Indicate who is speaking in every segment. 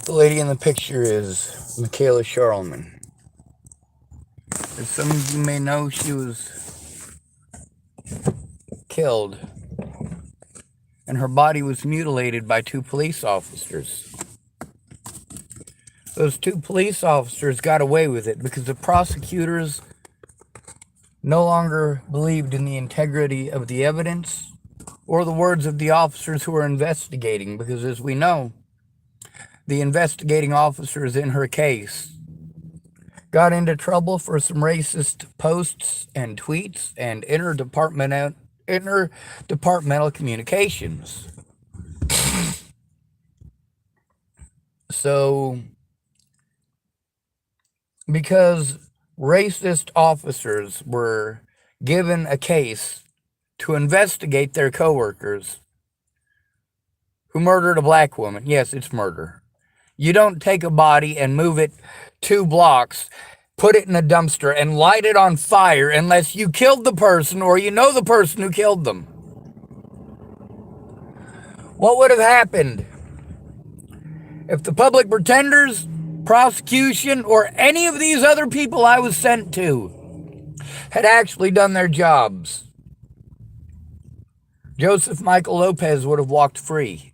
Speaker 1: The lady in the picture is mykaella Sharlman. As some of you may know, she was killed and her body was mutilated by 2 police officers. Those 2 police officers got away with it because the prosecutors no longer believed in the integrity of the evidence or the words of the officers who were investigating, because as we know, the investigating officers in her case got into trouble for some racist posts and tweets and interdepartmental communications. So, because racist officers were given a case to investigate their coworkers who murdered a black woman, yes, it's murder. You don't take a body and move it 2 blocks, put it in a dumpster, and light it on fire unless you killed the person or you know the person who killed them. What would have happened if the public pretenders, prosecution, or any of these other people I was sent to had actually done their jobs? Joseph Michael Lopez would have walked free.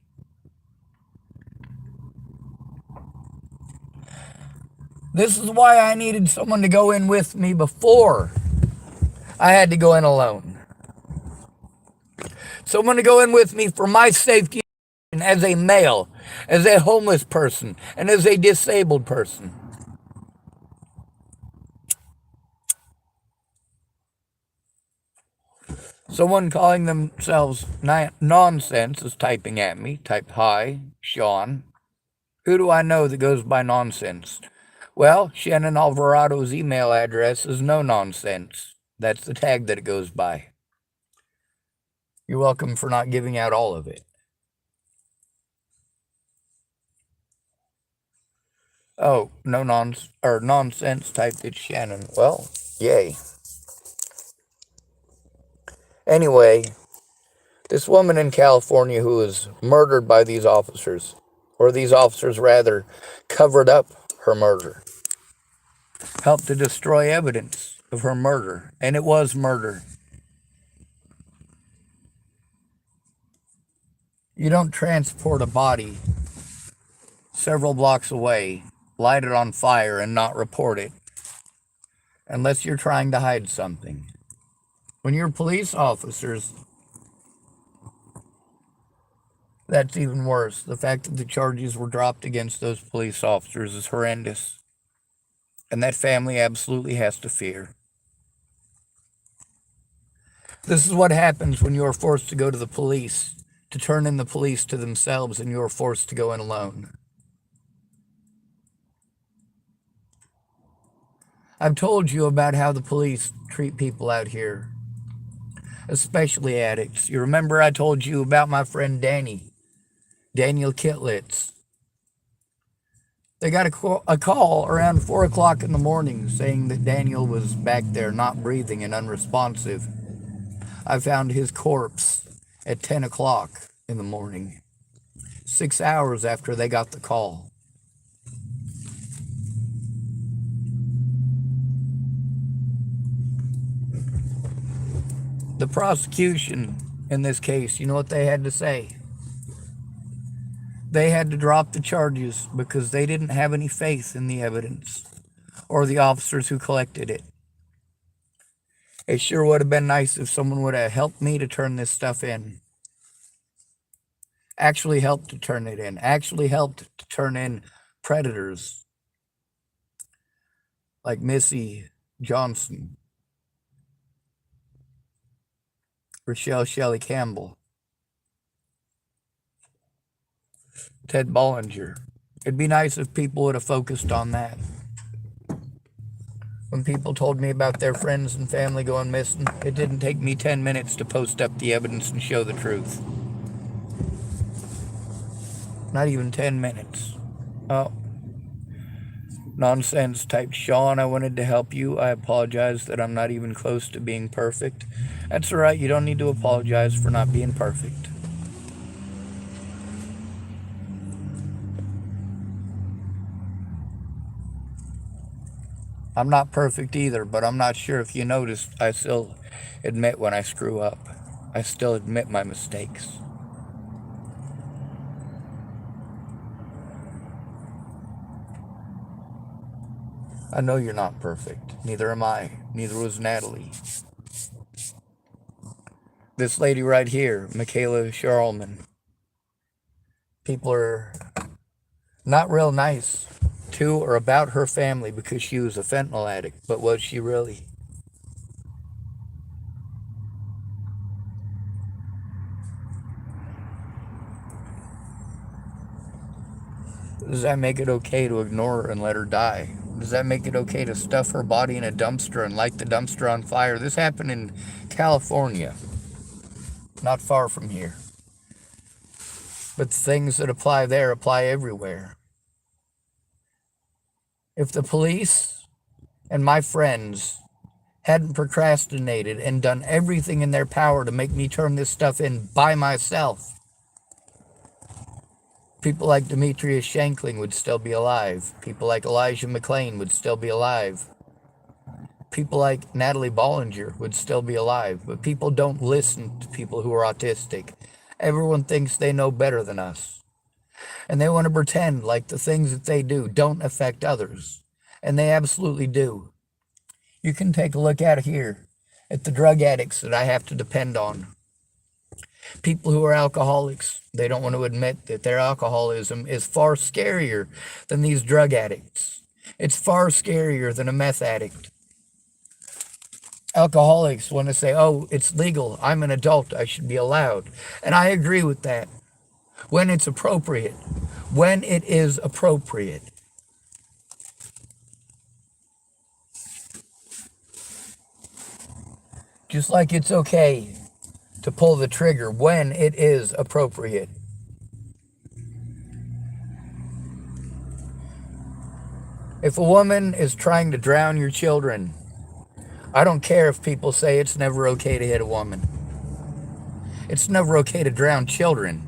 Speaker 1: This is why I needed someone to go in with me before I had to go in alone. Someone to go in with me for my safety as a male, as a homeless person, and as a disabled person. Someone calling themselves nonsense is typing at me. Type, "Hi, Sean." Who do I know that goes by nonsense? Well, Shannon Alvarado's email address is no nonsense. That's the tag that it goes by. You're welcome for not giving out all of it. Oh, no nonsense typed it's Shannon. Well, yay. Anyway, this woman in California who was murdered by these officers, or these officers rather, covered up her murder, helped to destroy evidence of her murder, and it was murder. You don't transport a body several blocks away, light it on fire, and not report it unless you're trying to hide something. When you're police officers, that's even worse. The fact that the charges were dropped against those police officers is horrendous. And that family absolutely has to fear. This is what happens when you're forced to go to the police, to turn in the police to themselves, and you're forced to go in alone. I've told you about how the police treat people out here, especially addicts. You remember I told you about my friend Daniel Kitlitz. They got a call around 4 o'clock in the morning saying that Daniel was back there not breathing and unresponsive. I found his corpse at 10 o'clock in the morning, 6 hours after they got the call. The prosecution in this case, you know what they had to say? They had to drop the charges because they didn't have any faith in the evidence or the officers who collected it. It sure would have been nice if someone would have helped me to turn this stuff in. Actually helped to turn it in. Actually helped to turn in predators like Missy Johnson, Rochelle Shelley Campbell, Ted Bollinger. It'd be nice if people would have focused on that. When people told me about their friends and family going missing, it didn't take me 10 minutes to post up the evidence and show the truth. Not even 10 minutes. Oh. Nonsense typed, "Sean, I wanted to help you. I apologize that I'm not even close to being perfect." That's all right. You don't need to apologize for not being perfect. I'm not perfect either, but I'm not sure if you noticed, I still admit when I screw up. I still admit my mistakes. I know you're not perfect. Neither am I. Neither was Natalie. This lady right here, mykaella Sharlman. People are not real nice to or about her family because she was a fentanyl addict, but was she really? Does that make it okay to ignore her and let her die? Does that make it okay to stuff her body in a dumpster and light the dumpster on fire? This happened in California, not far from here. But the things that apply there apply everywhere. If the police and my friends hadn't procrastinated and done everything in their power to make me turn this stuff in by myself, people like Demetrius Shankling would still be alive. People like Elijah McClain would still be alive. People like Natalie Bollinger would still be alive. But people don't listen to people who are autistic. Everyone thinks they know better than us. And they want to pretend like the things that they do don't affect others. And they absolutely do. You can take a look out here at the drug addicts that I have to depend on. People who are alcoholics, they don't want to admit that their alcoholism is far scarier than these drug addicts. It's far scarier than a meth addict. Alcoholics want to say, oh, it's legal. I'm an adult. I should be allowed. And I agree with that when it's appropriate. When it is appropriate. Just like it's okay to pull the trigger when it is appropriate. If a woman is trying to drown your children, I don't care if people say it's never okay to hit a woman. It's never okay to drown children.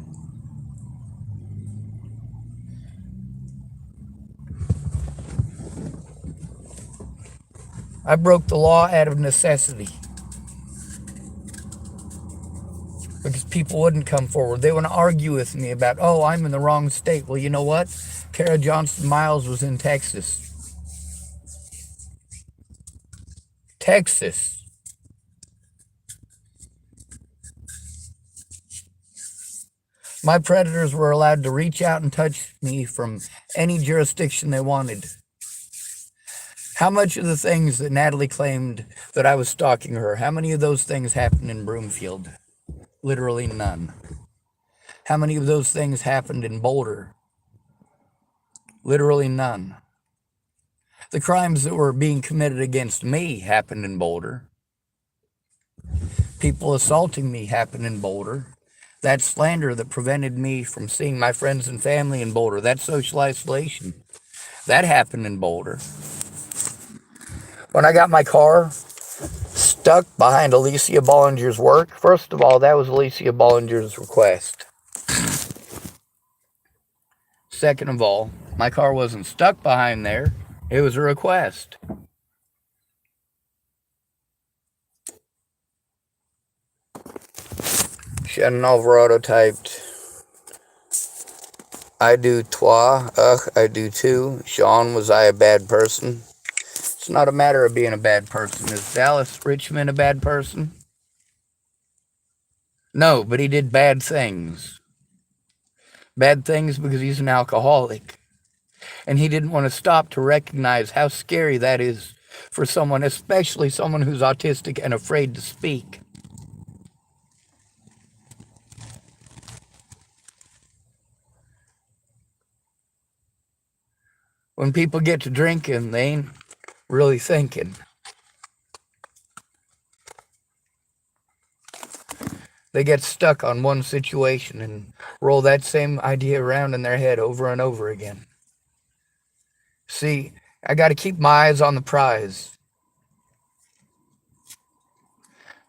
Speaker 1: I broke the law out of necessity because people wouldn't come forward. They want to argue with me about, oh, I'm in the wrong state. Well, you know what? Kara Johnson Miles was in Texas. Texas. My predators were allowed to reach out and touch me from any jurisdiction they wanted. How much of the things that Natalie claimed that I was stalking her, how many of those things happened in Broomfield? Literally none. How many of those things happened in Boulder? Literally none. The crimes that were being committed against me happened in Boulder. People assaulting me happened in Boulder. That slander that prevented me from seeing my friends and family in Boulder, that social isolation, that happened in Boulder. When I got my car stuck behind Alicia Bollinger's work, first of all, that was Alicia Bollinger's request. Second of all, my car wasn't stuck behind there. It was a request. Shannon Alvarado typed, I do toi, I do too. Sean, was I a bad person? It's not a matter of being a bad person. Is Dallas Richmond a bad person? No, but he did bad things. Bad things because he's an alcoholic. And he didn't want to stop to recognize how scary that is for someone, especially someone who's autistic and afraid to speak. When people get to drinking, they ain't really thinking. They get stuck on one situation and roll that same idea around in their head over and over again. See, I got to keep my eyes on the prize.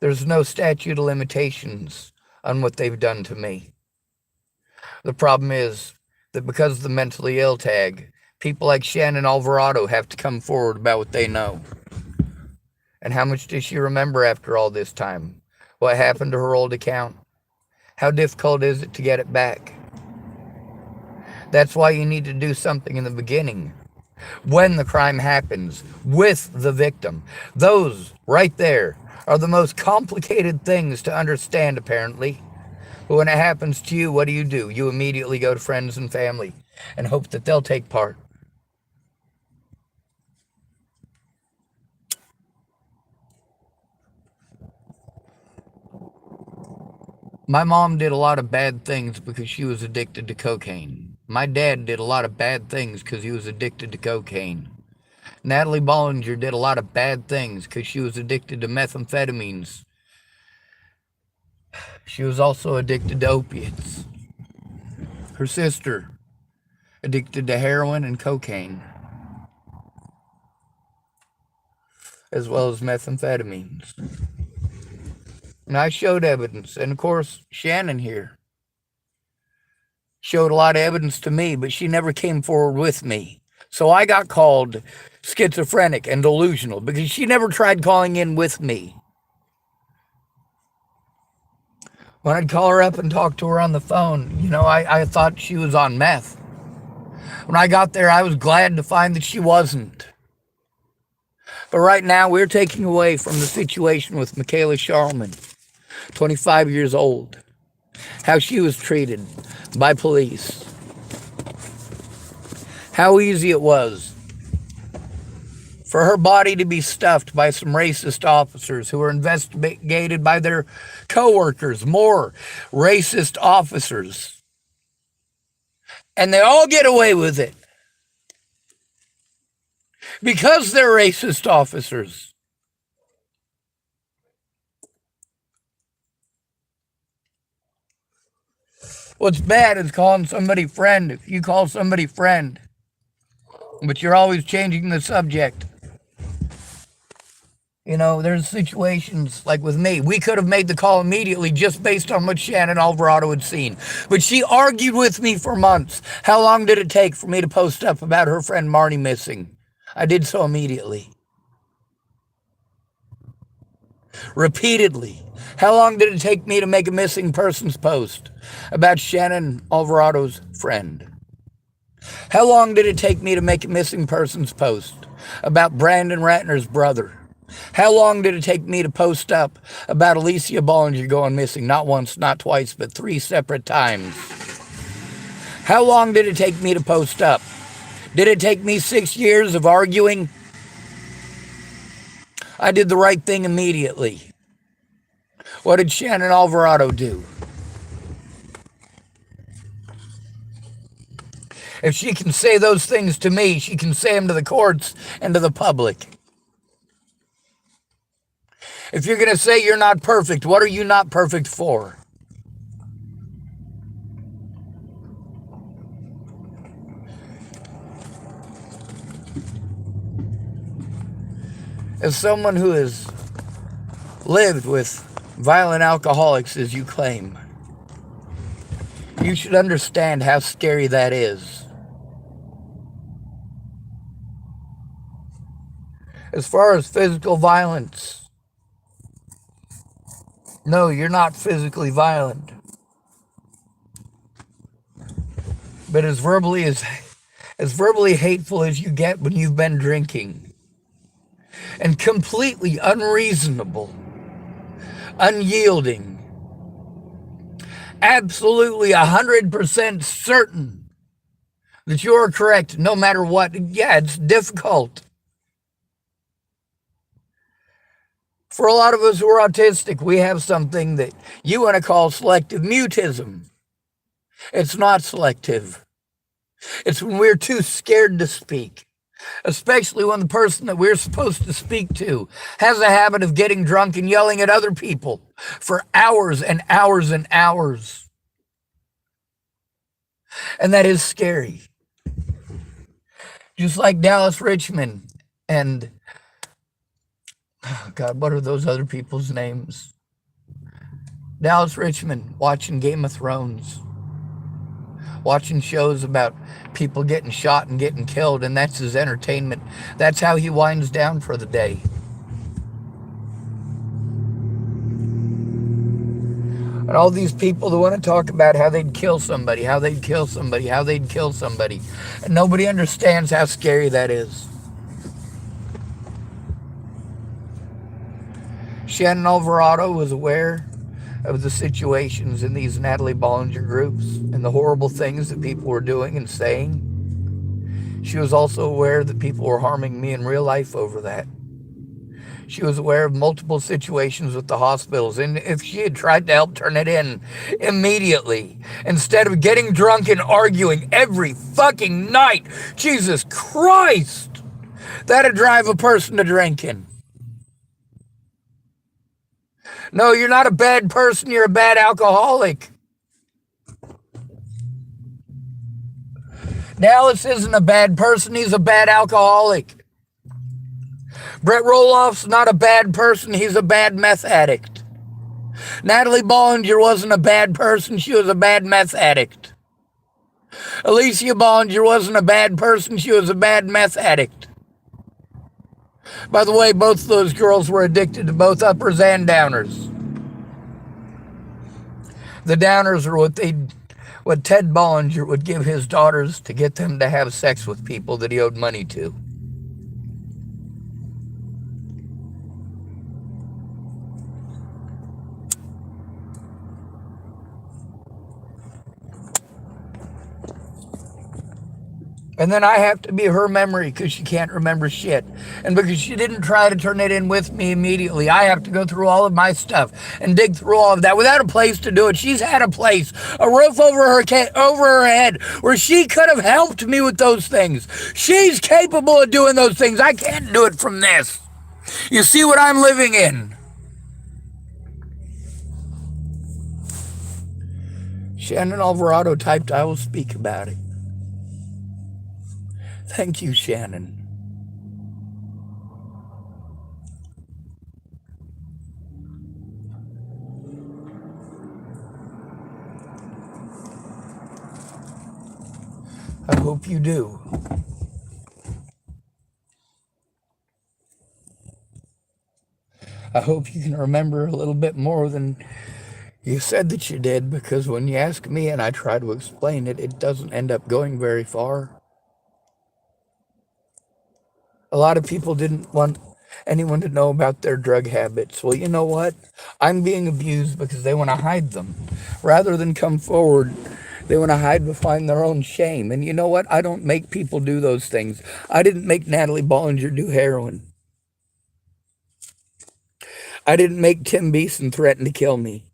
Speaker 1: There's no statute of limitations on what they've done to me. The problem is that because of the mentally ill tag, People like Shannon Alvarado have to come forward about what they know. And how much does she remember after all this time? What happened to her old account? How difficult is it to get it back? That's why you need to do something in the beginning. When the crime happens, with the victim. Those, right there, are the most complicated things to understand, apparently. But when it happens to you, what do? You immediately go to friends and family and hope that they'll take part. My mom did a lot of bad things because she was addicted to cocaine. My dad did a lot of bad things because he was addicted to cocaine. Natalie Bollinger did a lot of bad things because she was addicted to methamphetamines. She was also addicted to opiates. Her sister, addicted to heroin and cocaine, as well as methamphetamines. And I showed evidence. And of course, Shannon here showed a lot of evidence to me, but she never came forward with me. So I got called schizophrenic and delusional because she never tried calling in with me. When I'd call her up and talk to her on the phone, I thought she was on meth. When I got there, I was glad to find that she wasn't. But right now, we're taking away from the situation with mykaella Sharlman, 25 years old, how she was treated by police, how easy it was for her body to be stuffed by some racist officers who were investigated by their coworkers, more racist officers. And they all get away with it because they're racist officers. What's bad is calling somebody friend. If you call somebody friend, but you're always changing the subject. There's situations like with me. We could have made the call immediately just based on what Shannon Alvarado had seen. But she argued with me for months. How long did it take for me to post up about her friend Marnie missing? I did so immediately. Repeatedly. How long did it take me to make a missing persons post about Shannon Alvarado's friend? How long did it take me to make a missing persons post about Brandon Ratner's brother? How long did it take me to post up about Alicia Bollinger going missing? Not once, not twice, but 3 separate times. How long did it take me to post up? Did it take me 6 years of arguing? I did the right thing immediately. What did Shannon Alvarado do? If she can say those things to me, she can say them to the courts and to the public. If you're going to say you're not perfect, what are you not perfect for? As someone who has lived with violent alcoholics, as you claim, you should understand how scary that is. As far as physical violence, no, you're not physically violent. But as verbally hateful as you get when you've been drinking, and completely unreasonable, unyielding, absolutely 100% certain that you're correct no matter what. Yeah, it's difficult. For a lot of us who are autistic, we have something that you want to call selective mutism. It's not selective. It's when we're too scared to speak, especially when the person that we're supposed to speak to has a habit of getting drunk and yelling at other people for hours and hours and hours. And that is scary. Just like Dallas Richmond and, oh God, what are those other people's names? Dallas Richmond watching Game of Thrones. watching shows about people getting shot and getting killed, and that's his entertainment. That's how he winds down for the day. And all these people that want to talk about how they'd kill somebody, how they'd kill somebody, how they'd kill somebody. And nobody understands how scary that is. Shannon Alvarado was aware of the situations in these Natalie Bollinger groups and the horrible things that people were doing and saying. She was also aware that people were harming me in real life over that. She was aware of multiple situations with the hospitals, and if she had tried to help turn it in immediately, instead of getting drunk and arguing every fucking night, Jesus Christ, that'd drive a person to drinking. No, you're not a bad person, you're a bad alcoholic. Dallas isn't a bad person, he's a bad alcoholic. Brett Roloff's not a bad person, he's a bad meth addict. Natalie Bollinger wasn't a bad person, she was a bad meth addict. Alicia Bollinger wasn't a bad person, she was a bad meth addict. By the way, both of those girls were addicted to both uppers and downers. The downers are what Ted Bollinger would give his daughters to get them to have sex with people that he owed money to. And then I have to be her memory because she can't remember shit. And because she didn't try to turn it in with me immediately, I have to go through all of my stuff and dig through all of that without a place to do it. She's had a place, a roof over her head, where she could have helped me with those things. She's capable of doing those things. I can't do it from this. You see what I'm living in? Shannon Alvarado typed, "I will speak about it." Thank you, Shannon. I hope you do. I hope you can remember a little bit more than you said that you did, because when you ask me and I try to explain it, it doesn't end up going very far. A lot of people didn't want anyone to know about their drug habits. Well, you know what? I'm being abused because they want to hide them. Rather than come forward, they want to hide behind their own shame. And you know what? I don't make people do those things. I didn't make Natalie Bollinger do heroin. I didn't make Tim Beeson threaten to kill me.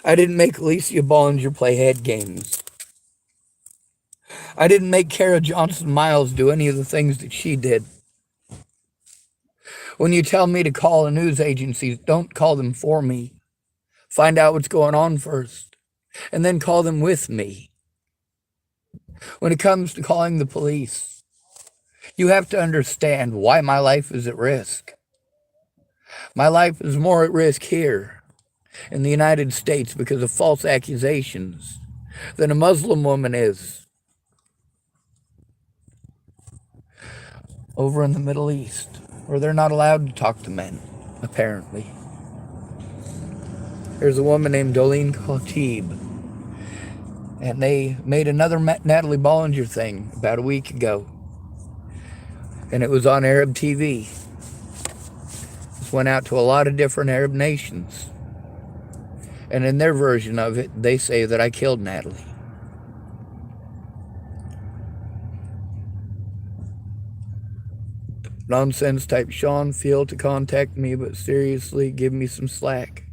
Speaker 1: I didn't make Alicia Bollinger play head games. I didn't make Kara Johnson Miles do any of the things that she did. When you tell me to call a news agency, don't call them for me. Find out what's going on first, and then call them with me. When it comes to calling the police, you have to understand why my life is at risk. My life is more at risk here in the United States because of false accusations than a Muslim woman is over in the Middle East, where they're not allowed to talk to men, apparently. There's a woman named Dolene Khatib, and they made another Natalie Bollinger thing about a week ago, and it was on Arab TV. This went out to a lot of different Arab nations, and in their version of it, they say that I killed Natalie. Nonsense type Sean, feel to contact me, but seriously, give me some slack.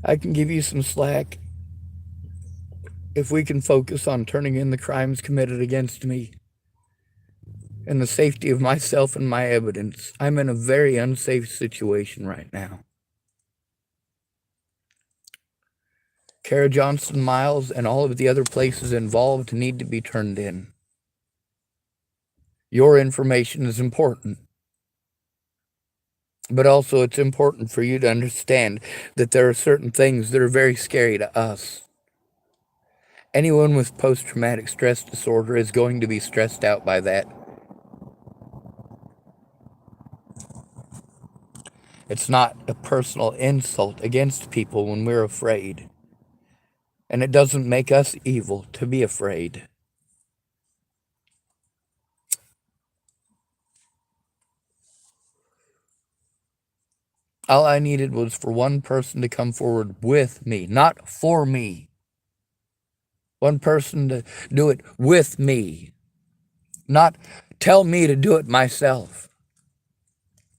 Speaker 1: I can give you some slack if we can focus on turning in the crimes committed against me and the safety of myself and my evidence. I'm in a very unsafe situation right now. Kara Johnson Miles and all of the other places involved need to be turned in. Your information is important. But also it's important for you to understand that there are certain things that are very scary to us. Anyone with post-traumatic stress disorder is going to be stressed out by that. It's not a personal insult against people when we're afraid. And it doesn't make us evil to be afraid. All I needed was for one person to come forward with me, not for me. One person to do it with me, not tell me to do it myself.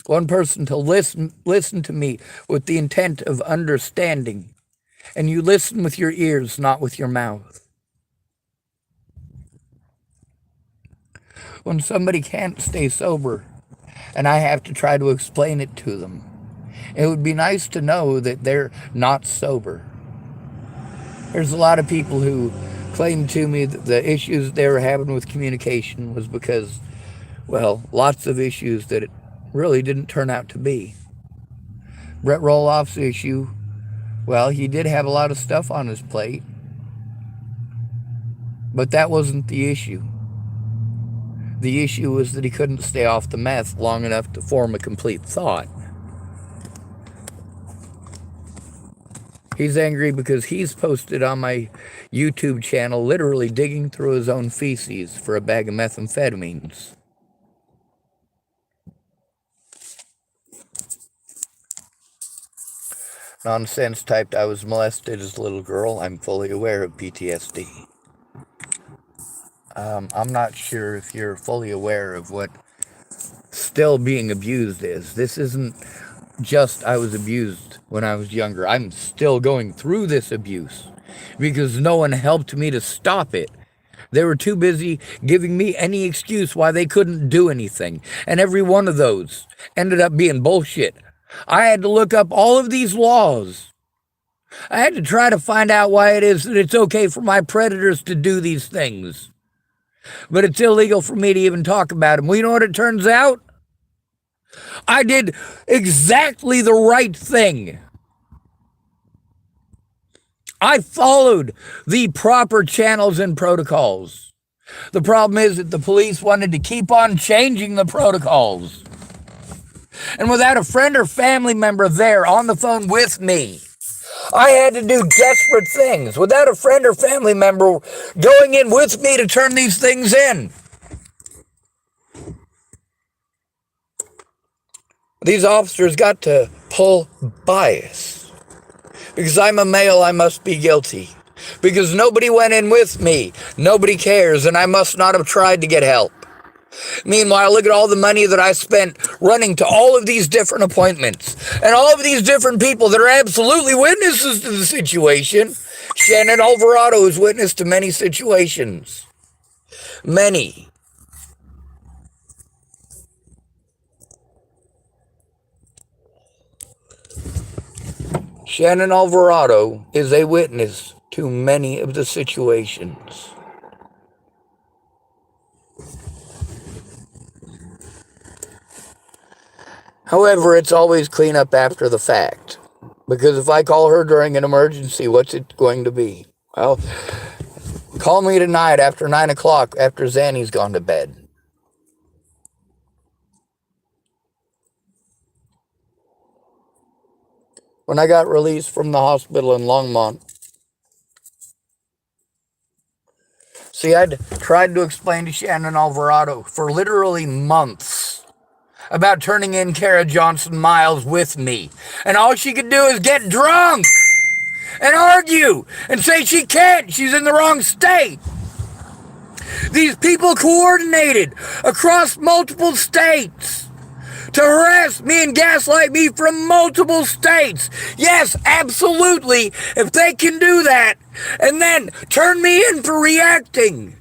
Speaker 1: One person to listen to me with the intent of understanding. And you listen with your ears, not with your mouth. When somebody can't stay sober, and I have to try to explain it to them, it would be nice to know that they're not sober. There's a lot of people who claim to me that the issues they were having with communication was because, well, lots of issues that it really didn't turn out to be. Brett Roloff's issue, well, he did have a lot of stuff on his plate, but that wasn't the issue. The issue was that he couldn't stay off the meth long enough to form a complete thought. He's angry because he's posted on my YouTube channel literally digging through his own feces for a bag of methamphetamines. Nonsense typed, I was molested as a little girl. I'm fully aware of PTSD. I'm not sure if you're fully aware of what still being abused is. This isn't just I was abused when I was younger. I'm still going through this abuse because no one helped me to stop it. They were too busy giving me any excuse why they couldn't do anything. And every one of those ended up being bullshit. I had to look up all of these laws. I had to try to find out why it is that it's okay for my predators to do these things, but it's illegal for me to even talk about them. Well, you know what it turns out? I did exactly the right thing. I followed the proper channels and protocols. The problem is that the police wanted to keep on changing the protocols. And without a friend or family member there on the phone with me, I had to do desperate things. Without a friend or family member going in with me to turn these things in. These officers got to pull bias. Because I'm a male, I must be guilty. Because nobody went in with me. Nobody cares, and I must not have tried to get help. Meanwhile, look at all the money that I spent running to all of these different appointments. And all of these different people that are absolutely witnesses to the situation. Shannon Alvarado is witness to many situations. Many. Shannon Alvarado is a witness to many of the situations. However, it's always clean up after the fact. Because if I call her during an emergency, what's it going to be? Well, call me tonight after 9 o'clock after Zanny's gone to bed. When I got released from the hospital in Longmont, see, I'd tried to explain to Shannon Alvarado for literally months about turning in Kara Johnson Miles with me. And all she could do is get drunk and argue and say she can't. She's in the wrong state. These people coordinated across multiple states to harass me and gaslight me from multiple states. Yes, absolutely. If they can do that and then turn me in for reacting,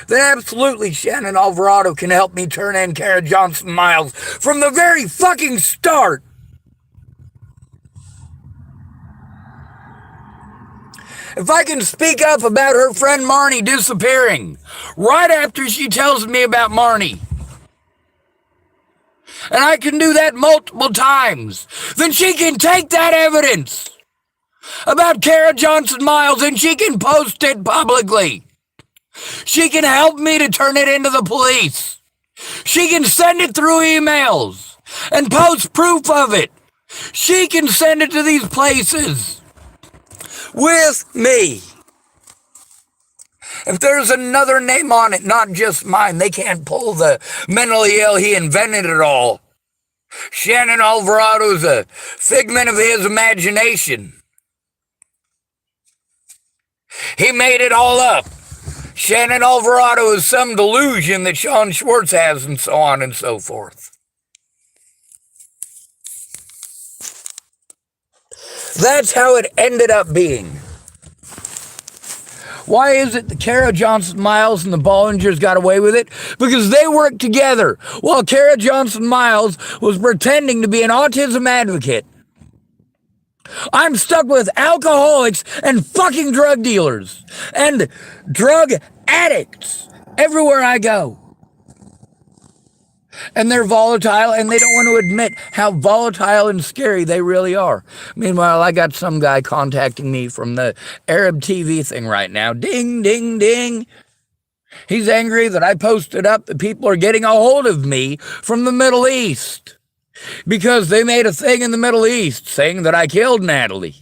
Speaker 1: then absolutely Shannon Alvarado can help me turn in Kara Johnson Miles from the very fucking start. If I can speak up about her friend Marnie disappearing right after she tells me about Marnie, and I can do that multiple times, then she can take that evidence about Kara Johnson Miles, and she can post it publicly. She can help me to turn it into the police. She can send it through emails and post proof of it. She can send it to these places with me. If there's another name on it, not just mine, they can't pull the mentally ill, he invented it all. Shannon Alvarado's a figment of his imagination. He made it all up. Shannon Alvarado is some delusion that Sean Schwartz has, and so on and so forth. That's how it ended up being. Why is it that Kara Johnson Miles and the Bollingers got away with it? Because they worked together while Kara Johnson Miles was pretending to be an autism advocate. I'm stuck with alcoholics and fucking drug dealers and drug addicts everywhere I go. And they're volatile, and they don't want to admit how volatile and scary they really are. Meanwhile, I got some guy contacting me from the Arab TV thing right now. Ding, ding, ding. He's angry that I posted up that people are getting a hold of me from the Middle East because they made a thing in the Middle East saying that I killed Natalie.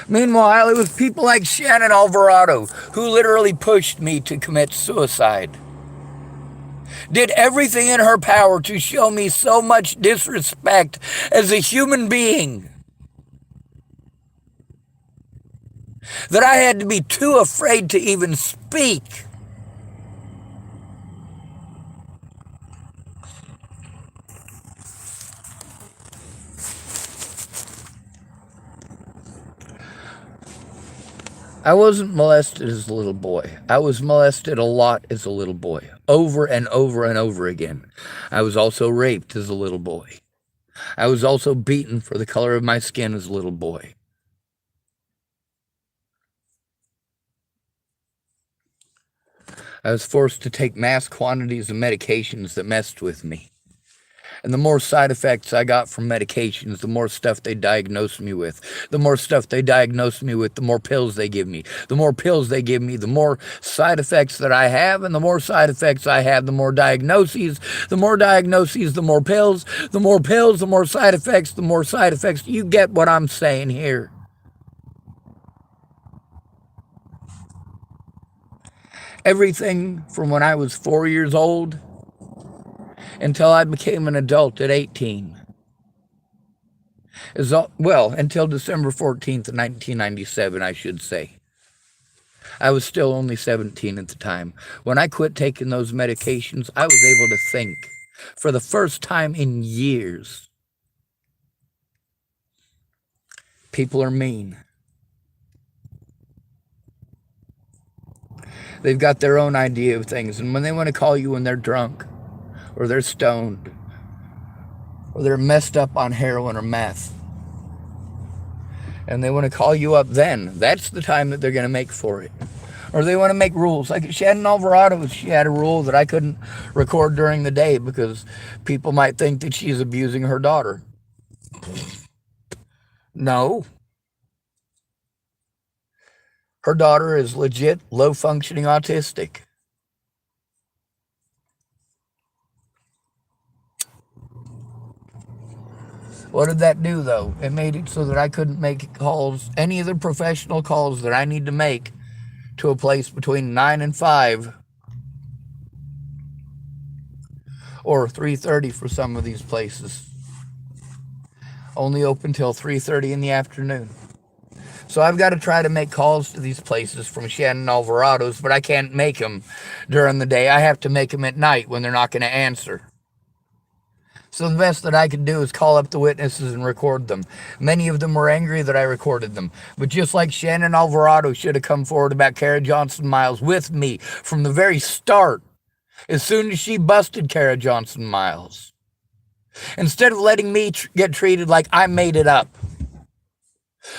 Speaker 1: Meanwhile, it was people like Shannon Alvarado who literally pushed me to commit suicide. Did everything in her power to show me so much disrespect as a human being that I had to be too afraid to even speak. I wasn't molested as a little boy. I was molested a lot as a little boy, over and over and over again. I was also raped as a little boy. I was also beaten for the color of my skin as a little boy. I was forced to take mass quantities of medications that messed with me. And the more side effects I got from medications, the more stuff they diagnosed me with. The more stuff they diagnosed me with, the more pills they give me. The more pills they give me, the more side effects that I have. And the more side effects I have, the more diagnoses. The more diagnoses, the more pills. The more pills, the more side effects. The more side effects. You get what I'm saying here. Everything from when I was 4 years old until I became an adult at 18. Until December 14th, 1997, I should say. I was still only 17 at the time. When I quit taking those medications, I was able to think for the first time in years. People are mean. They've got their own idea of things, and when they want to call you when they're drunk, or they're stoned, or they're messed up on heroin or meth, and they want to call you up then, that's the time that they're going to make for it. Or they want to make rules. Like Shannon Alvarado, she had a rule that I couldn't record during the day because people might think that she's abusing her daughter. No. Her daughter is legit low-functioning autistic. What did that do, though? It made it so that I couldn't make calls, any of the professional calls that I need to make to a place between 9 and 5, or 3:30 for some of these places. Only open till 3:30 in the afternoon. So I've got to try to make calls to these places from Shannon Alvarado's, but I can't make them during the day. I have to make them at night when they're not going to answer. So the best that I could do is call up the witnesses and record them. Many of them were angry that I recorded them. But just like Shannon Alvarado should have come forward about Kara Johnson Miles with me from the very start, as soon as she busted Kara Johnson Miles. Instead of letting me get treated like I made it up.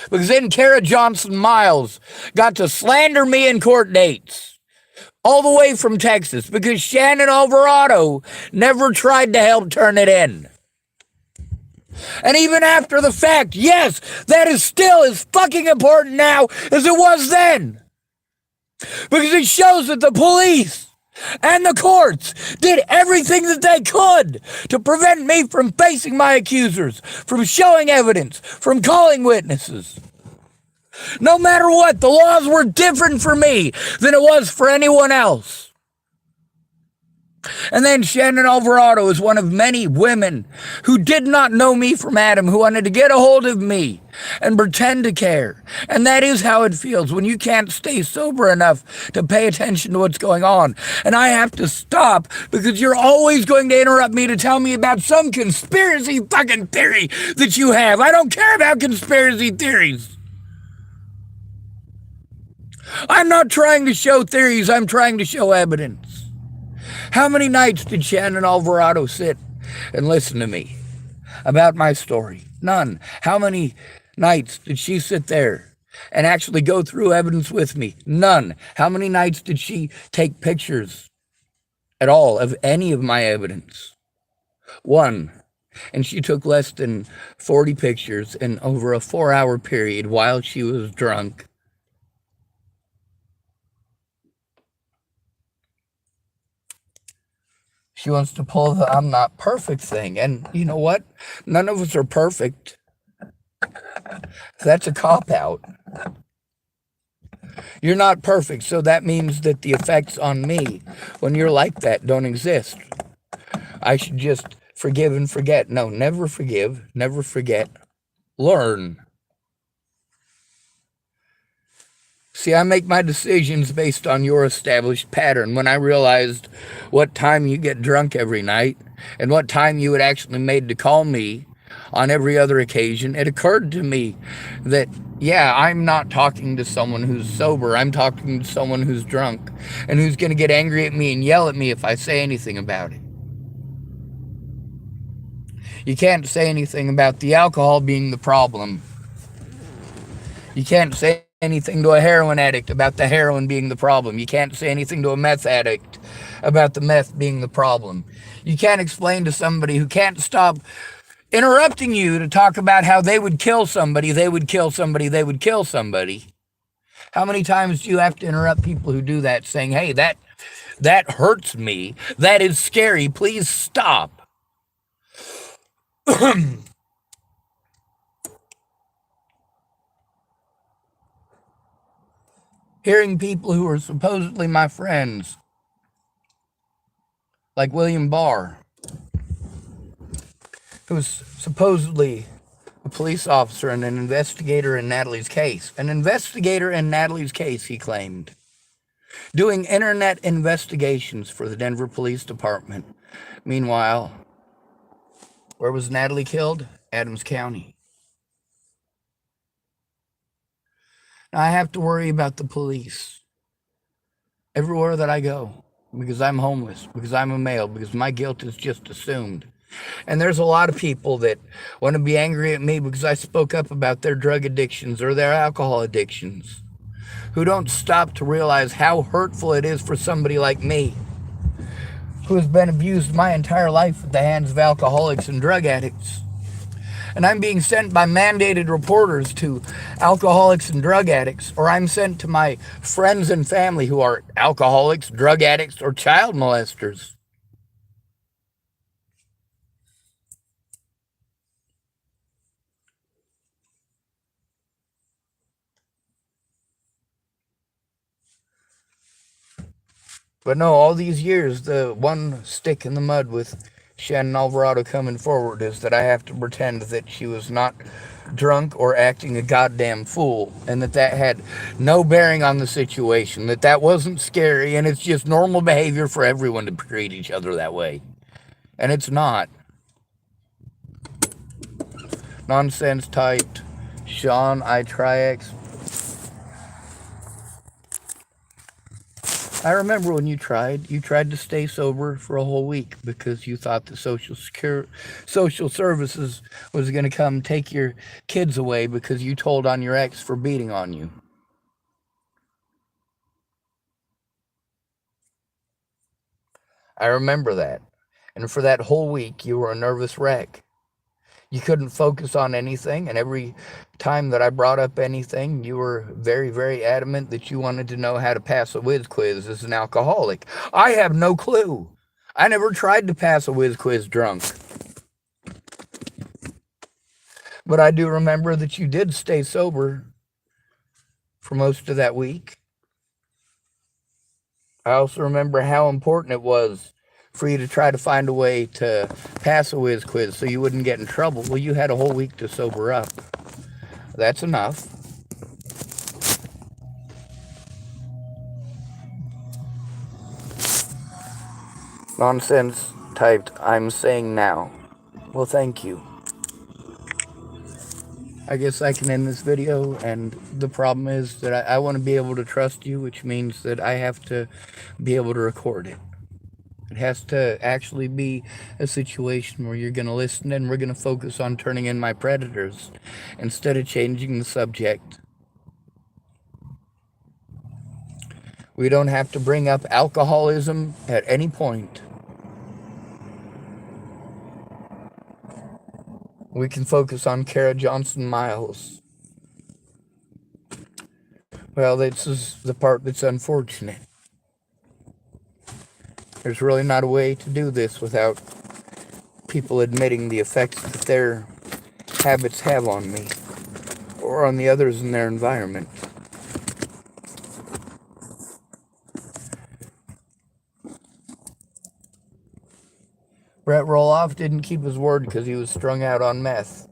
Speaker 1: Because then Kara Johnson Miles got to slander me in court dates. All the way from Texas. Because Shannon Alvarado never tried to help turn it in. And even after the fact, yes, that is still as fucking important now as it was then. Because it shows that the police and the courts did everything that they could to prevent me from facing my accusers, from showing evidence, from calling witnesses. No matter what, the laws were different for me than it was for anyone else. And then Shannon Alvarado is one of many women who did not know me from Adam, who wanted to get a hold of me and pretend to care. And that is how it feels when you can't stay sober enough to pay attention to what's going on. And I have to stop because you're always going to interrupt me to tell me about some conspiracy fucking theory that you have. I don't care about conspiracy theories. I'm not trying to show theories, I'm trying to show evidence. How many nights did Shannon Alvarado sit and listen to me about my story? None. How many nights did she sit there and actually go through evidence with me? None. How many nights did she take pictures at all of any of my evidence? One. And she took less than 40 pictures in over a 4-hour period while she was drunk. She wants to pull the I'm not perfect thing. And you know what? None of us are perfect. That's a cop-out. You're not perfect, so that means that the effects on me when you're like that don't exist. I should just forgive and forget. No, never forgive, never forget. Learn. See, I make my decisions based on your established pattern. When I realized what time you get drunk every night and what time you had actually made to call me on every other occasion, it occurred to me that, yeah, I'm not talking to someone who's sober. I'm talking to someone who's drunk and who's going to get angry at me and yell at me if I say anything about it. You can't say anything about the alcohol being the problem. You can't say anything to a heroin addict about the heroin being the problem. You can't say anything to a meth addict about the meth being the problem. You can't explain to somebody who can't stop interrupting you to talk about how they would kill somebody, they would kill somebody, they would kill somebody. How many times do you have to interrupt people who do that, saying, hey, that hurts me, that is scary, please stop. Hearing people who are supposedly my friends, like William Barr, who's supposedly a police officer and an investigator in Natalie's case. An investigator in Natalie's case, he claimed, doing internet investigations for the Denver Police Department. Meanwhile, where was Natalie killed? Adams County. Now I have to worry about the police everywhere that I go because I'm homeless, because I'm a male, because my guilt is just assumed. And there's a lot of people that want to be angry at me because I spoke up about their drug addictions or their alcohol addictions, who don't stop to realize how hurtful it is for somebody like me, who has been abused my entire life at the hands of alcoholics and drug addicts. And I'm being sent by mandated reporters to alcoholics and drug addicts, or I'm sent to my friends and family who are alcoholics, drug addicts, or child molesters. But no, all these years, the one stick in the mud with Shannon Alvarado coming forward is that I have to pretend that she was not drunk or acting a goddamn fool, and that had no bearing on the situation, that wasn't scary, and it's just normal behavior for everyone to treat each other that way. And it's not. Nonsense typed Sean Itrix. I remember when you tried to stay sober for a whole week because you thought the social services was going to come take your kids away because you told on your ex for beating on you. I remember that. And for that whole week, you were a nervous wreck. You couldn't focus on anything, and every time that I brought up anything, you were very, very adamant that you wanted to know how to pass a whiz quiz as an alcoholic. I have no clue. I never tried to pass a whiz quiz drunk. But I do remember that you did stay sober for most of that week. I also remember how important it was for you to try to find a way to pass a whiz quiz so you wouldn't get in trouble. Well, you had a whole week to sober up. That's enough. Nonsense typed, I'm saying now. Well, thank you. I guess I can end this video, and the problem is that I want to be able to trust you, which means that I have to be able to record it. It has to actually be a situation where you're going to listen and we're going to focus on turning in my predators instead of changing the subject. We don't have to bring up alcoholism at any point. We can focus on Kara Johnson Miles. Well, this is the part that's unfortunate. There's really not a way to do this without people admitting the effects that their habits have on me or on the others in their environment. Brett Roloff didn't keep his word because he was strung out on meth.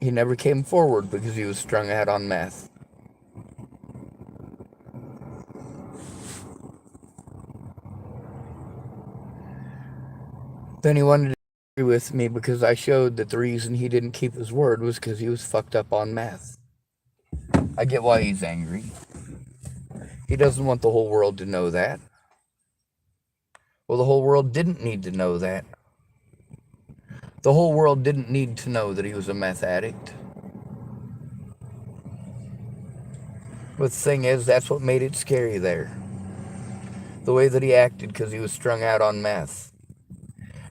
Speaker 1: He never came forward because he was strung out on meth. Then he wanted to agree with me because I showed that the reason he didn't keep his word was because he was fucked up on meth. I get why he's angry. He doesn't want the whole world to know that. Well, the whole world didn't need to know that. The whole world didn't need to know that he was a meth addict. But the thing is, that's what made it scary there. The way that he acted because he was strung out on meth.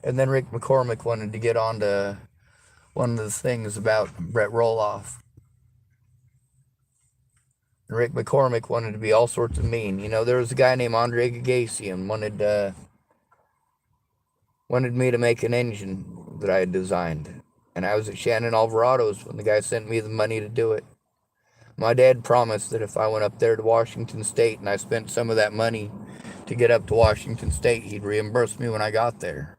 Speaker 1: And then Rick McCormick wanted to get on to one of the things about Brett Roloff. And Rick McCormick wanted to be all sorts of mean. You know, there was a guy named Andre Gagasian wanted me to make an engine that I had designed. And I was at Shannon Alvarado's when the guy sent me the money to do it. My dad promised that if I went up there to Washington State and I spent some of that money to get up to Washington State, he'd reimburse me when I got there.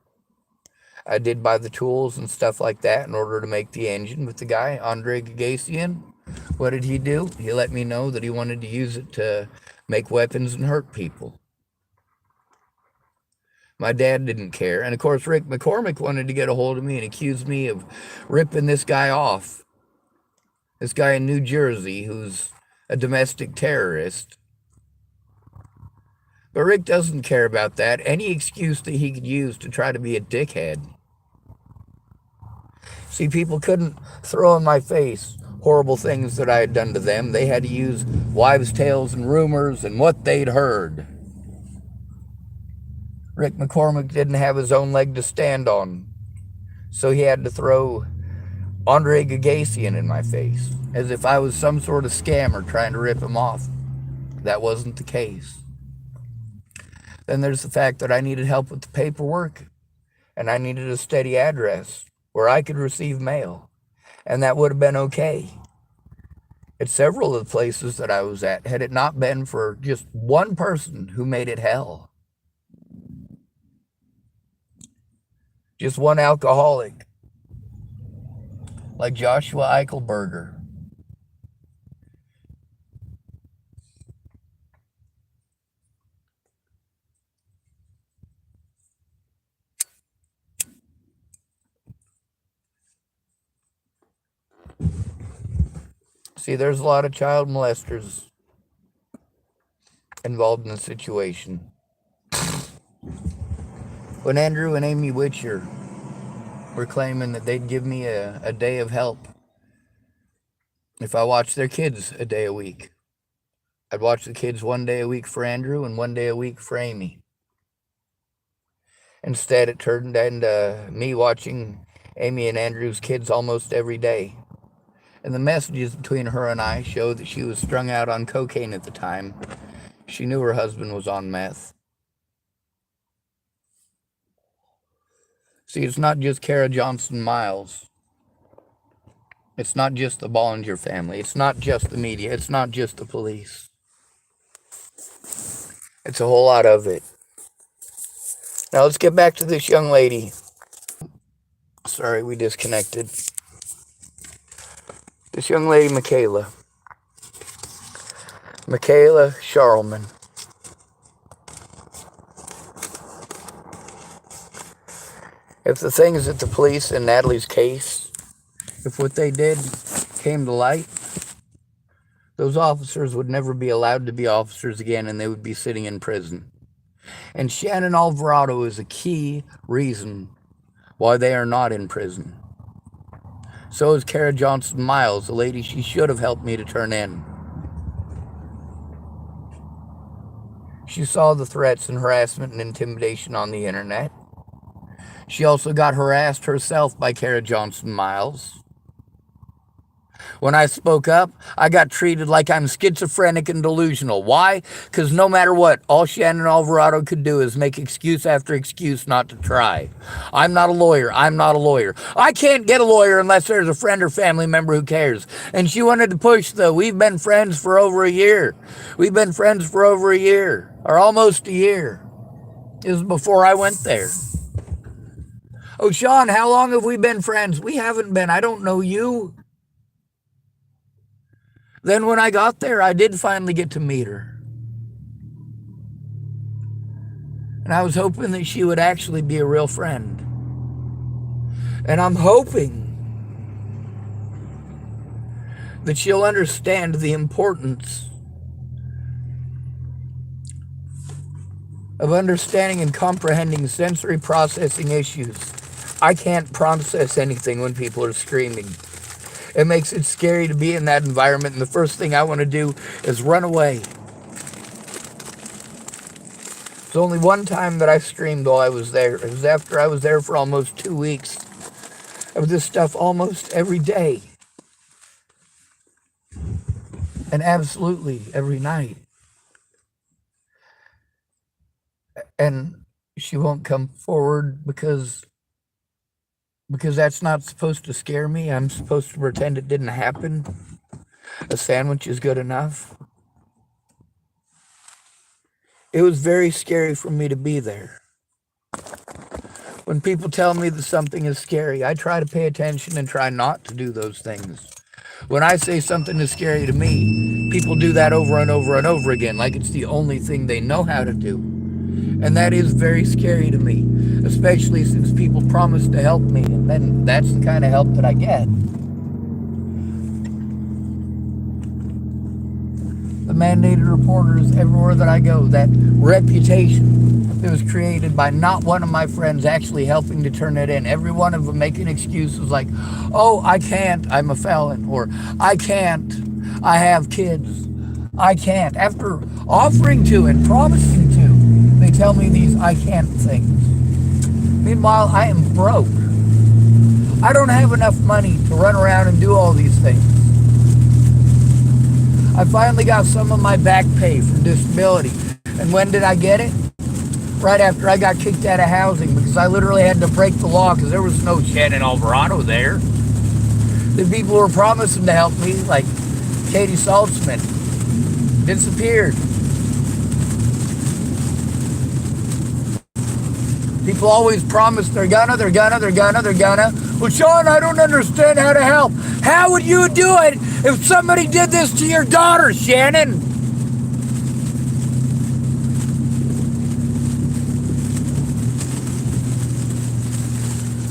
Speaker 1: I did buy the tools and stuff like that in order to make the engine, but the guy, Andre Gagasian, what did he do? He let me know that he wanted to use it to make weapons and hurt people. My dad didn't care. And of course, Rick McCormick wanted to get a hold of me and accuse me of ripping this guy off. This guy in New Jersey who's a domestic terrorist. But Rick doesn't care about that. Any excuse that he could use to try to be a dickhead. See, people couldn't throw in my face horrible things that I had done to them. They had to use wives' tales and rumors and what they'd heard. Rick McCormick didn't have his own leg to stand on, so he had to throw Andre Gagasian in my face, as if I was some sort of scammer trying to rip him off. That wasn't the case. Then there's the fact that I needed help with the paperwork, and I needed a steady address where I could receive mail, and that would have been okay at several of the places that I was at, had it not been for just one person who made it hell. Just one alcoholic, like Joshua Eichelberger. See, there's a lot of child molesters involved in the situation. When Andrew and Amy Witcher were claiming that they'd give me a day of help if I watched their kids a day a week. I'd watch the kids one day a week for Andrew and one day a week for Amy. Instead, it turned into me watching Amy and Andrew's kids almost every day. And the messages between her and I showed that she was strung out on cocaine at the time. She knew her husband was on meth. See, it's not just Kara Johnson Miles. It's not just the Bollinger family. It's not just the media. It's not just the police. It's a whole lot of it. Now let's get back to this young lady. Sorry, we disconnected. This young lady, mykaella Sharlman. If the things that the police in Natalie's case, if what they did came to light, those officers would never be allowed to be officers again, and they would be sitting in prison. And Shannon Alvarado is a key reason why they are not in prison. So is Kara Johnson Miles, the lady she should have helped me to turn in. She saw the threats and harassment and intimidation on the internet. She also got harassed herself by Kara Johnson Miles. When I spoke up, I got treated like I'm schizophrenic and delusional. Why? Because no matter what, all Shannon Alvarado could do is make excuse after excuse not to try. I'm not a lawyer. I'm not a lawyer. I can't get a lawyer unless there's a friend or family member who cares. And she wanted to push the, we've been friends for over a year. We've been friends for over a year, or almost a year. It was before I went there. Oh, Sean, how long have we been friends? We haven't been. I don't know you. Then when I got there, I did finally get to meet her. And I was hoping that she would actually be a real friend. And I'm hoping that she'll understand the importance of understanding and comprehending sensory processing issues. I can't process anything when people are screaming. It makes it scary to be in that environment, and the first thing I want to do is run away. There's only one time that I screamed while I was there. It was after I was there for almost 2 weeks of this stuff almost every day. And absolutely every night. And she won't come forward because that's not supposed to scare me. I'm supposed to pretend it didn't happen. A sandwich is good enough. It was very scary for me to be there. When people tell me that something is scary, I try to pay attention and try not to do those things. When I say something is scary to me, people do that over and over and over again, like it's the only thing they know how to do. And that is very scary to me, especially since people promise to help me, and then that's the kind of help that I get. The mandated reporters everywhere that I go, that reputation that was created by not one of my friends actually helping to turn it in. Every one of them making excuses like, oh, I can't, I'm a felon, or I can't, I have kids, I can't. After offering to and promising to, they tell me these I can't things. Meanwhile, I am broke. I don't have enough money to run around and do all these things. I finally got some of my back pay from disability. And when did I get it? Right after I got kicked out of housing, because I literally had to break the law because there was no Shannon Alvarado there. The people who were promising to help me, like Katie Saltzman, disappeared. People always promise they're gonna. Well, Sean, I don't understand how to help. How would you do it if somebody did this to your daughter, Shannon?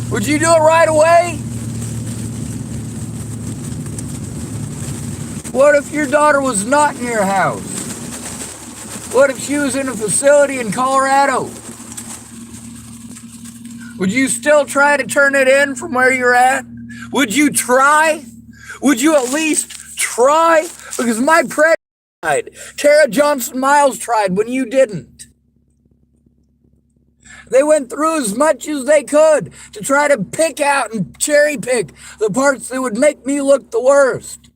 Speaker 1: Would you do it right away? What if your daughter was not in your house? What if she was in a facility in Colorado? Would you still try to turn it in from where you're at? Would you try? Would you at least try? Because my pregnant tried. Kara Johnson Miles tried when you didn't. They went through as much as they could to try to pick out and cherry pick the parts that would make me look the worst.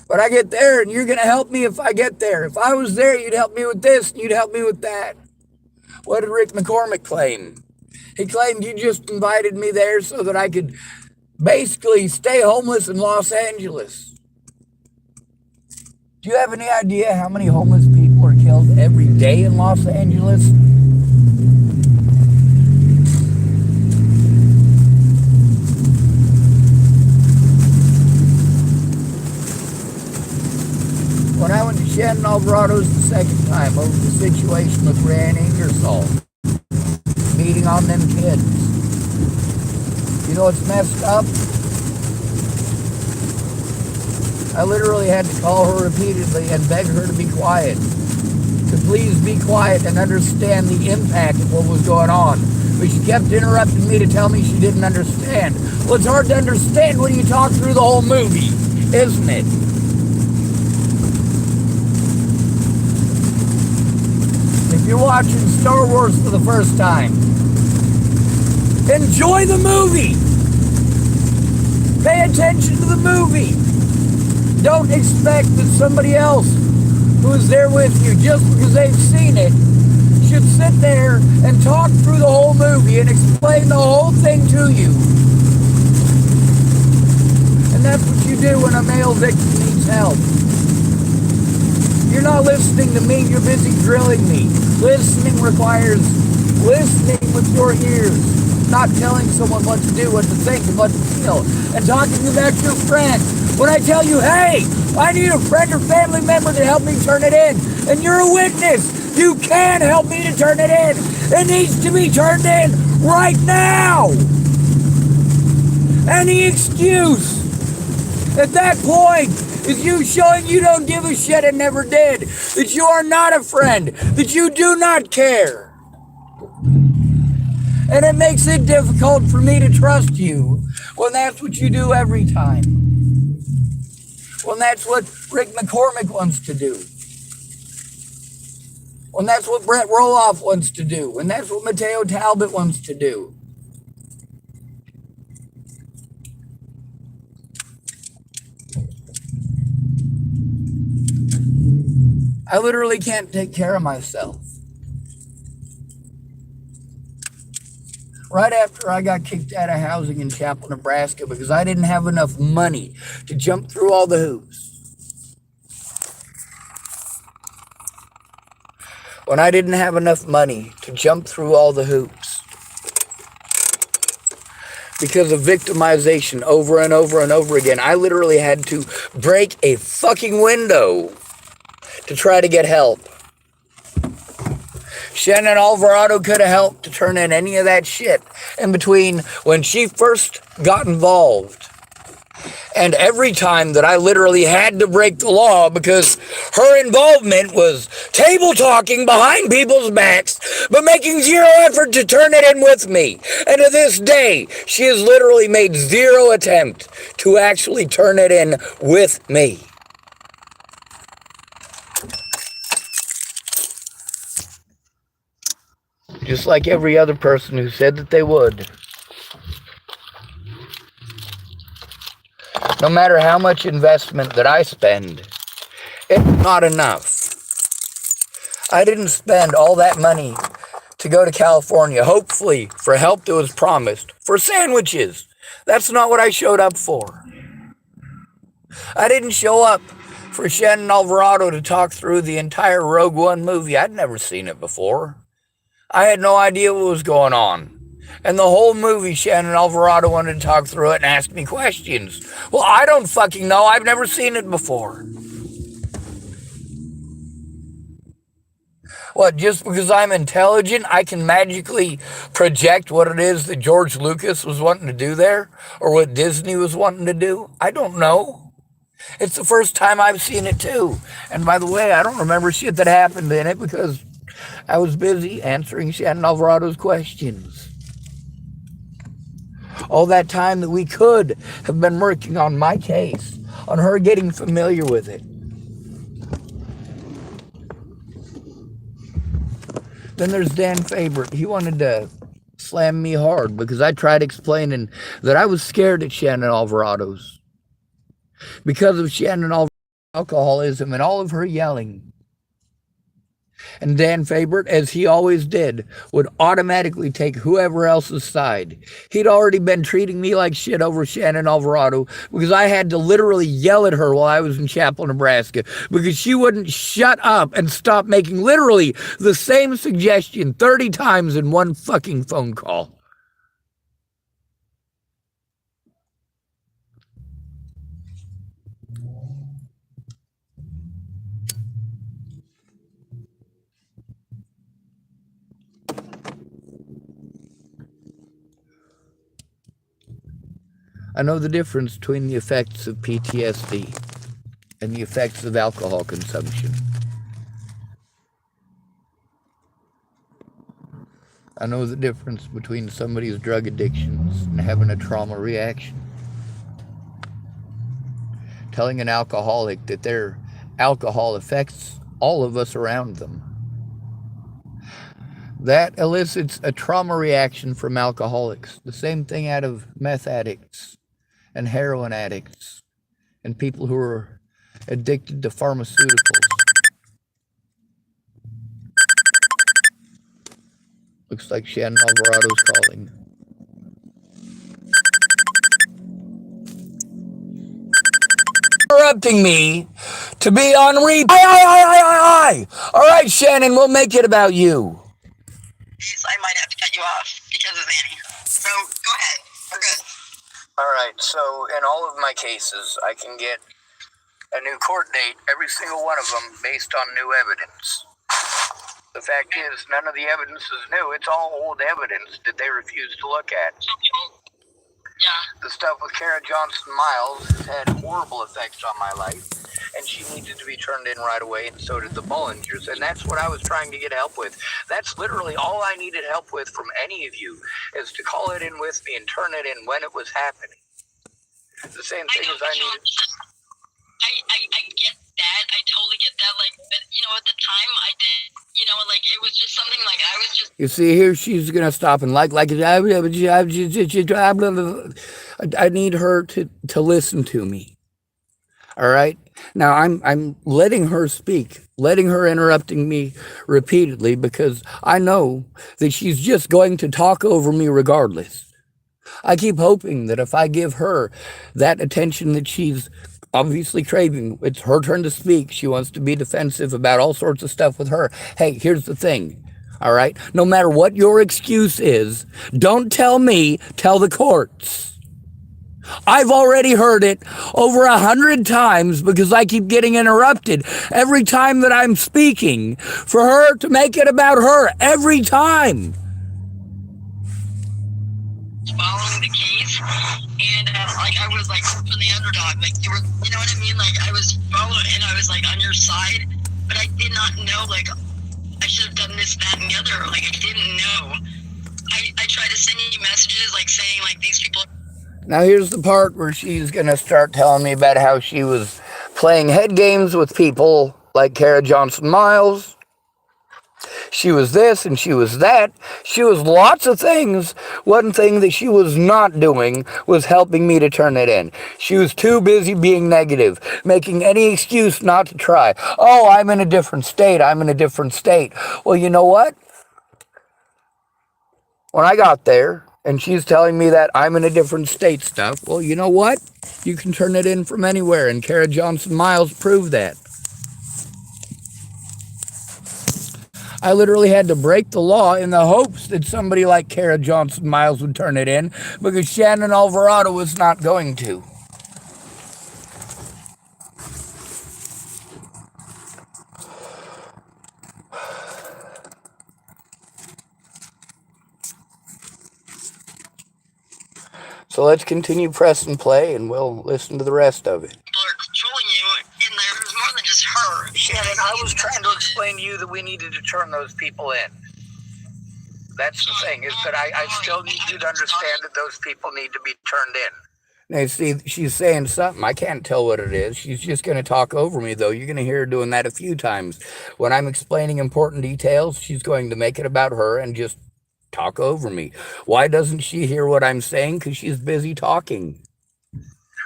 Speaker 1: But I get there, and you're going to help me if I get there. If I was there, you'd help me with this, and you'd help me with that. What did Rick McCormick claim? He claimed you just invited me there so that I could basically stay homeless in Los Angeles. Do you have any idea how many homeless people are killed every day in Los Angeles? When I went to Shannon Alvarado's the second time over the situation with Ryan Ingersoll, beating on them kids, you know what's messed up? I literally had to call her repeatedly and beg her to be quiet. To please be quiet and understand the impact of what was going on. But she kept interrupting me to tell me she didn't understand. Well, it's hard to understand when you talk through the whole movie, isn't it? If you're watching Star Wars for the first time, enjoy the movie. Pay attention to the movie. Don't expect that somebody else who is there with you, just because they've seen it, should sit there and talk through the whole movie and explain the whole thing to you. And that's what you do when a male victim needs help. You're not listening to me, you're busy drilling me. Listening requires listening with your ears, not telling someone what to do, what to think, and what to feel. And talking about your friend. When I tell you, hey, I need a friend or family member to help me turn it in, and you're a witness, you can help me to turn it in. It needs to be turned in right now. Any excuse at that point is you showing you don't give a shit and never did, that you are not a friend, that you do not care. And it makes it difficult for me to trust you when that's what you do every time. When that's what Rick McCormick wants to do. When that's what Brett Roloff wants to do. When that's what Mateo Talbot wants to do. I literally can't take care of myself. Right after I got kicked out of housing in Chapel, Nebraska, because I didn't have enough money to jump through all the hoops. When I didn't have enough money to jump through all the hoops, because of victimization over and over and over again, I literally had to break a fucking window to try to get help. Shannon Alvarado could have helped to turn in any of that shit in between when she first got involved and every time that I literally had to break the law, because her involvement was table talking behind people's backs but making zero effort to turn it in with me. And to this day, she has literally made zero attempt to actually turn it in with me. Just like every other person who said that they would. No matter how much investment that I spend, it's not enough. I didn't spend all that money to go to California, hopefully for help that was promised, for sandwiches. That's not what I showed up for. I didn't show up for Shannon Alvarado to talk through the entire Rogue One movie. I'd never seen it before. I had no idea what was going on. And the whole movie, Shannon Alvarado wanted to talk through it and ask me questions. Well, I don't fucking know. I've never seen it before. What, just because I'm intelligent, I can magically project what it is that George Lucas was wanting to do there? Or what Disney was wanting to do? I don't know. It's the first time I've seen it too. And by the way, I don't remember shit that happened in it because I was busy answering Shannon Alvarado's questions. All that time that we could have been working on my case, on her getting familiar with it. Then there's Dan Faber. He wanted to slam me hard because I tried explaining that I was scared at Shannon Alvarado's because of Shannon Alvarado's alcoholism and all of her yelling. And Dan Faber, as he always did, would automatically take whoever else's side. He'd already been treating me like shit over Shannon Alvarado because I had to literally yell at her while I was in Chapel, Nebraska, because she wouldn't shut up and stop making literally the same suggestion 30 times in one fucking phone call. I know the difference between the effects of PTSD and the effects of alcohol consumption. I know the difference between somebody's drug addictions and having a trauma reaction. Telling an alcoholic that their alcohol affects all of us around them. That elicits a trauma reaction from alcoholics. The same thing out of meth addicts and heroin addicts and people who are addicted to pharmaceuticals. Looks like Shannon Alvarado's calling. Interrupting me to be on replay. Aye. All right, Shannon, we'll make it about you.
Speaker 2: I might have to cut you off because of Annie. So go ahead. We're good.
Speaker 1: All right, so in all of my cases, I can get a new court date, every single one of them, based on new evidence. The fact is, none of the evidence is new. It's all old evidence that they refuse to look at.
Speaker 2: Yeah.
Speaker 1: The stuff with Kara Johnson Miles has had horrible effects on my life, and she needed to be turned in right away, and so did the Bollingers, and that's what I was trying to get help with. That's literally all I needed help with from any of you, is to call it in with me and turn it in when it was happening. The same thing as I needed.
Speaker 2: I get that. I totally get that. Like, but you know, at the time I did, you know, like it was just something like I was just.
Speaker 1: You see, here she's gonna stop and I need her to listen to me. All right. Now I'm letting her speak, letting her interrupting me repeatedly because I know that she's just going to talk over me regardless. I keep hoping that if I give her that attention that she's obviously craving, it's her turn to speak. She wants to be defensive about all sorts of stuff with her. Hey, here's the thing. All right. No matter what your excuse is, don't tell me, tell the courts. I've already heard it over 100 times because I keep getting interrupted every time that I'm speaking for her to make it about her every time.
Speaker 2: Following the case, and like I was like from the underdog, like you were, you know what I mean? Like I was following, and I was like on your side, but I did not know like I should have done this, that, and the other. Like I didn't know. I tried to send you messages like saying like these people.
Speaker 1: Now here's the part where she's gonna start telling me about how she was playing head games with people like Kara Johnson Miles. She was this and she was that. She was lots of things. One thing that she was not doing was helping me to turn it in. She was too busy being negative, making any excuse not to try. Oh, I'm in a different state. I'm in a different state. Well, you know what? When I got there and she's telling me that I'm in a different state stuff, well, you know what? You can turn it in from anywhere, and Kara Johnson Miles proved that. I literally had to break the law in the hopes that somebody like Kara Johnson Miles would turn it in because Shannon Alvarado was not going to. So let's continue press and play, and we'll listen to the rest of it.
Speaker 2: People are controlling you, and there's more than just her.
Speaker 1: Shannon, I was trying to explain to you that we needed to turn those people in. That's the thing, is that I still need you to understand that those people need to be turned in. Now, see, she's saying something. I can't tell what it is. She's just going to talk over me, though. You're going to hear her doing that a few times. When I'm explaining important details, she's going to make it about her and just talk over me. Why doesn't she hear what I'm saying? Because she's busy talking.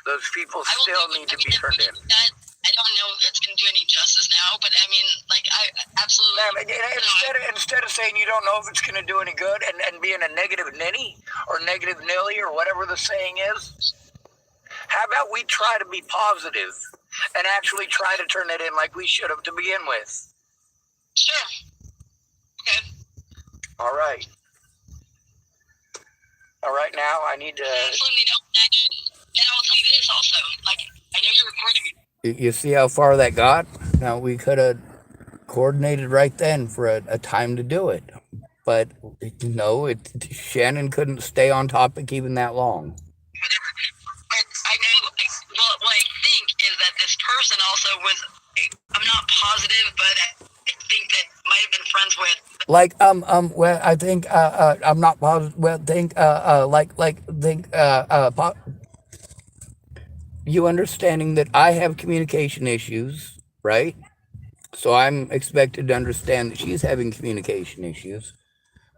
Speaker 1: Those people still need to be turned in.
Speaker 2: I don't know if it's going to do any justice now, but I mean, like, I absolutely.
Speaker 1: Instead of saying you don't know if it's going to do any good and being a negative ninny or negative nilly or whatever the saying is, how about we try to be positive and actually try to turn it in like we should have to begin with?
Speaker 2: Sure. Okay.
Speaker 1: All right. All right, now I need to.
Speaker 2: Absolutely don't. And I'll tell you this also. Like, I know you're recording me.
Speaker 1: You see how far that got? Now, we could have coordinated right then for a time to do it. But, no, Shannon couldn't stay on topic even that long.
Speaker 2: But I know, well, what I think is that this person also was, I'm not positive, but I think that might have been friends with.
Speaker 1: Like, well, I think, I'm not positive, well, you understanding that I have communication issues, right? So I'm expected to understand that she's having communication issues,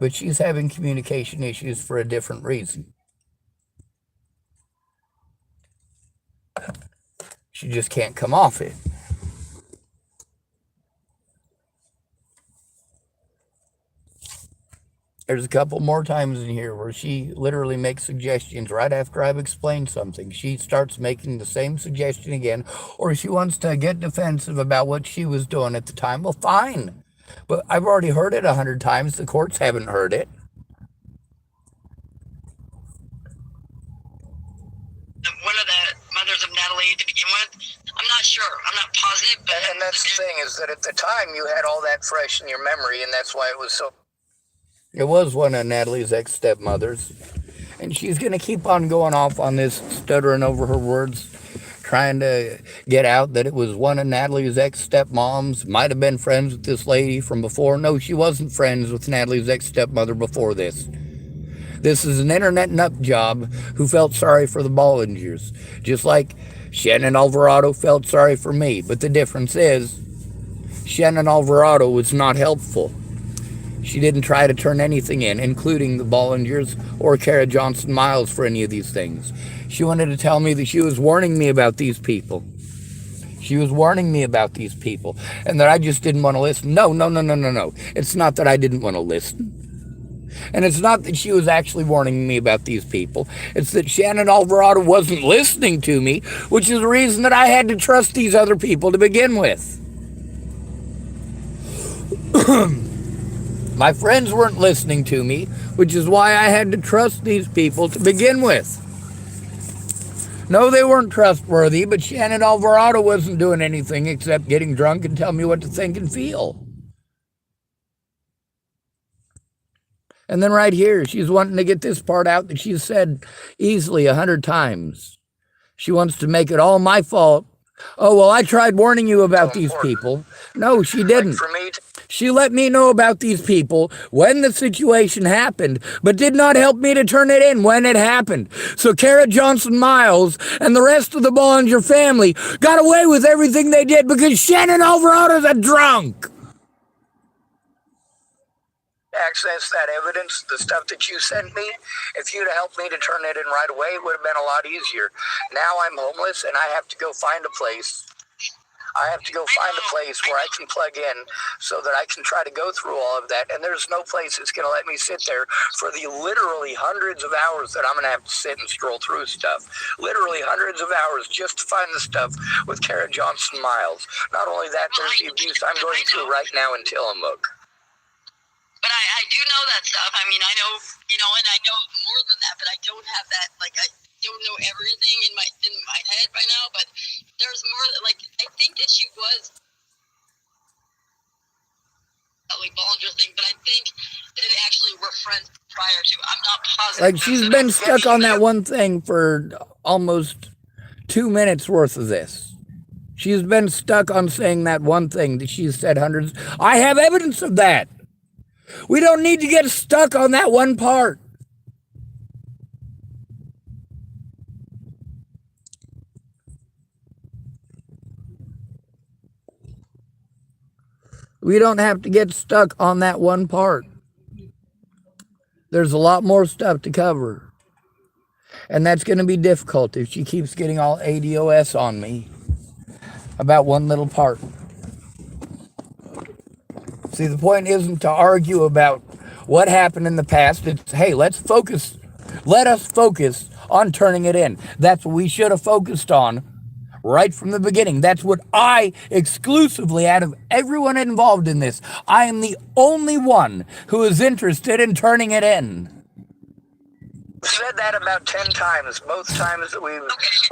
Speaker 1: but she's having communication issues for a different reason. She just can't come off it. There's a couple more times in here where she literally makes suggestions right after I've explained something. She starts making the same suggestion again, or she wants to get defensive about what she was doing at the time. Well, fine. But I've already heard it 100 times. The courts haven't heard it.
Speaker 2: One of the mothers of Natalie to begin with. I'm not sure. I'm not positive. But
Speaker 1: and that's the thing, is that at the time you had all that fresh in your memory, and that's why it was so. It was one of Natalie's ex-stepmothers. And she's going to keep on going off on this, stuttering over her words, trying to get out that it was one of Natalie's ex-stepmoms. Might have been friends with this lady from before. No, she wasn't friends with Natalie's ex-stepmother before this. This is an internet nut job who felt sorry for the Bollingers. Just like Shannon Alvarado felt sorry for me. But the difference is, Shannon Alvarado was not helpful. She didn't try to turn anything in, including the Bollingers or Kara Johnson Miles, for any of these things. She wanted to tell me that she was warning me about these people. She was warning me about these people, and that I just didn't want to listen. No. It's not that I didn't want to listen. And it's not that she was actually warning me about these people. It's that Shannon Alvarado wasn't listening to me, which is the reason that I had to trust these other people to begin with. My friends weren't listening to me, which is why I had to trust these people to begin with. No, they weren't trustworthy, but Shannon Alvarado wasn't doing anything except getting drunk and telling me what to think and feel. And then right here, she's wanting to get this part out that she's said easily 100 times. She wants to make it all my fault. Oh, well, I tried warning you about these people. No, she didn't. She let me know about these people when the situation happened, but did not help me to turn it in when it happened. So Kara Johnson Miles and the rest of the Bollinger family got away with everything they did because Shannon Alvarado's a drunk. Access that evidence, the stuff that you sent me, if you'd have helped me to turn it in right away, it would have been a lot easier. Now I'm homeless and I have to go find a place. I have to go find a place where I can plug in so that I can try to go through all of that. And there's no place that's going to let me sit there for the literally hundreds of hours that I'm going to have to sit and scroll through stuff. Literally hundreds of hours just to find the stuff with Kara Johnson Miles. Not only that, there's the abuse I'm going through right now in Tillamook.
Speaker 2: But I do know that stuff. I mean, I know, and I know more than that, but I don't have that, I don't know everything in my head right now, but there's more, I think that she was Bollinger thing, but I think that they actually were friends prior to. I'm not positive.
Speaker 1: She's been stuck on that one thing for almost 2 minutes worth of this. She's been stuck on saying that one thing that she's said hundreds. I have evidence of that. We don't need to get stuck on that one part. We don't have to get stuck on that one part. There's a lot more stuff to cover. And that's going to be difficult if she keeps getting all ADOS on me about one little part. See, the point isn't to argue about what happened in the past. It's, hey, let's focus. Let us focus on turning it in. That's what we should have focused on right from the beginning. That's what I exclusively, out of everyone involved in this, I am the only one who is interested in turning it in. Said that about 10 times. Both times that we've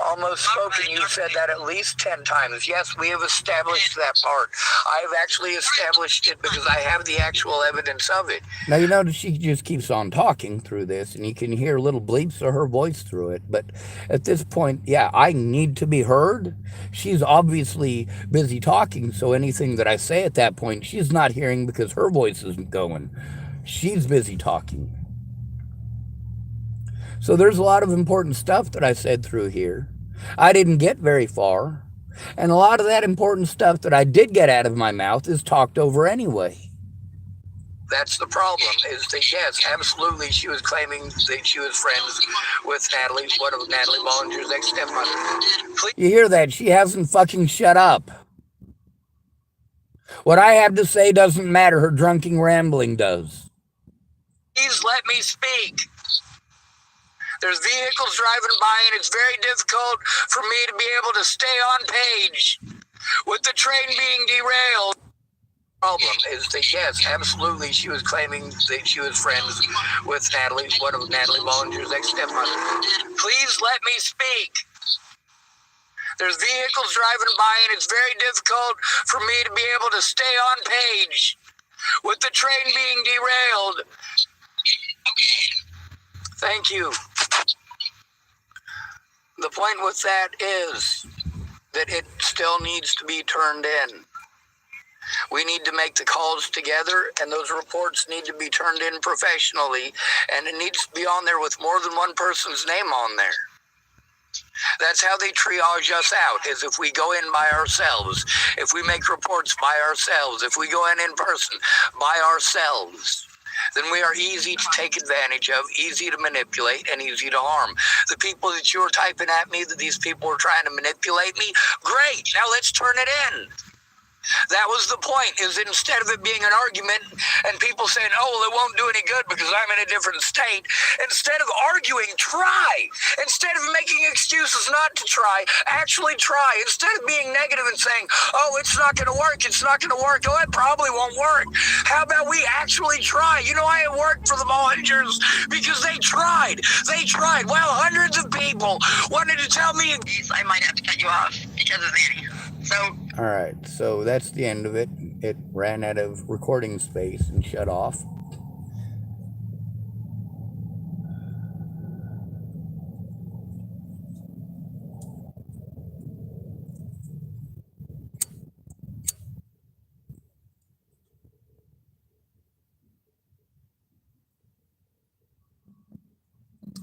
Speaker 1: almost spoken, you've said that at least 10 times. Yes, we have established that part. I've actually established it because I have the actual evidence of it. Now, you notice she just keeps on talking through this, and you can hear little bleeps of her voice through it. But at this point, yeah, I need to be heard. She's obviously busy talking, so anything that I say at that point, she's not hearing because her voice isn't going. She's busy talking. So there's a lot of important stuff that I said through here. I didn't get very far. And a lot of that important stuff that I did get out of my mouth is talked over anyway. That's the problem, is that, yes, absolutely, she was claiming that she was friends with Natalie, one of Natalie Bollinger's ex-stepmother. You hear that? She hasn't fucking shut up. What I have to say doesn't matter. Her drunken rambling does. Please let me speak. There's vehicles driving by, and it's very difficult for me to be able to stay on page with the train being derailed. The problem is that, yes, absolutely, she was claiming that she was friends with Natalie, one of Natalie Bollinger's ex-stepmother. Please let me speak. There's vehicles driving by, and it's very difficult for me to be able to stay on page with the train being derailed. Thank you. The point with that is that it still needs to be turned in. We need to make the calls together, and those reports need to be turned in professionally, and it needs to be on there with more than one person's name on there. That's how they triage us out, is if we go in by ourselves, if we make reports by ourselves, if we go in person by ourselves. Then we are easy to take advantage of, easy to manipulate, and easy to harm. The people that you were typing at me, that these people were trying to manipulate me, great, now let's turn it in. That was the point, is that instead of it being an argument and people saying, oh, well, it won't do any good because I'm in a different state, instead of arguing, try. Instead of making excuses not to try, actually try. Instead of being negative and saying, oh, it's not going to work, it's not going to work, oh, it probably won't work. How about we actually try? You know, I worked for the Bollingers because they tried. They tried. Well, hundreds of people wanted to tell me I might have to cut you off because of Manny. So, all right, so that's the end of it. It ran out of recording space and shut off.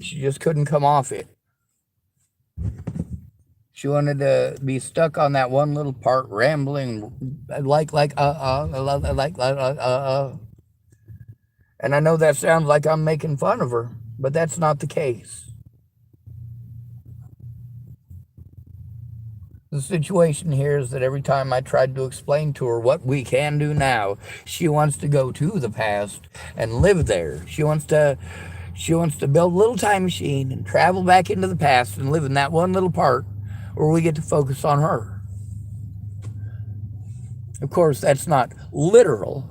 Speaker 1: She just couldn't come off it. She wanted to be stuck on that one little part, rambling like. And I know that sounds like I'm making fun of her, but that's not the case. The situation here is that every time I tried to explain to her what we can do now, she wants to go to the past and live there. She wants to build a little time machine and travel back into the past and live in that one little part where we get to focus on her. Of course, that's not literal.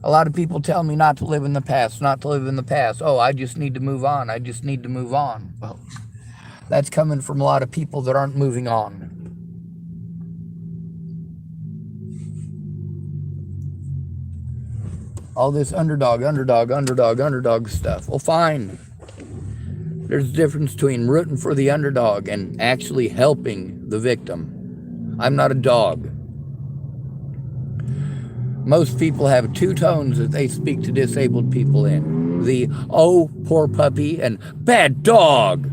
Speaker 1: A lot of people tell me not to live in the past, not to live in the past. Oh, I just need to move on. I just need to move on. Well, that's coming from a lot of people that aren't moving on. All this underdog stuff. Well, fine. There's a difference between rooting for the underdog and actually helping the victim. I'm not a dog. Most people have two tones that they speak to disabled people in. The, oh, poor puppy, and bad dog.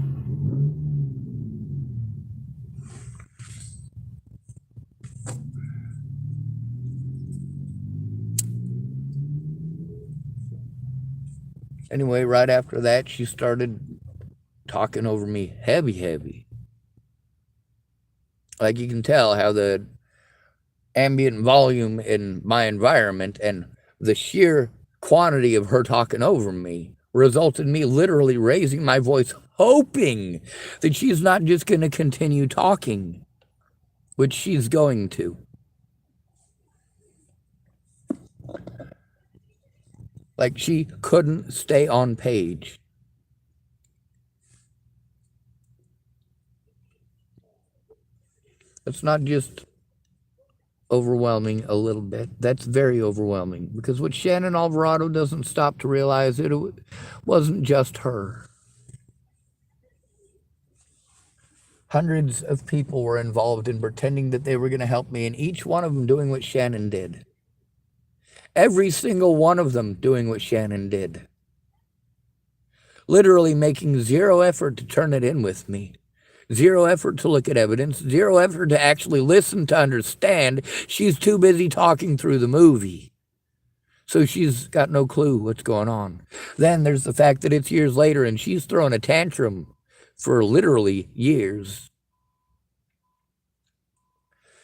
Speaker 1: Anyway, right after that, she started talking over me heavy, heavy. Like you can tell how the ambient volume in my environment and the sheer quantity of her talking over me resulted in me literally raising my voice, hoping that she's not just going to continue talking, which she's going to. Like she couldn't stay on page. It's not just overwhelming a little bit. That's very overwhelming because what Shannon Alvarado doesn't stop to realize it wasn't just her. Hundreds of people were involved in pretending that they were going to help me, and each one of them doing what Shannon did. Every single one of them doing what Shannon did. Literally making zero effort to turn it in with me. Zero effort to look at evidence. Zero effort to actually listen to understand. She's too busy talking through the movie. So she's got no clue what's going on. Then there's the fact that it's years later and she's throwing a tantrum for literally years.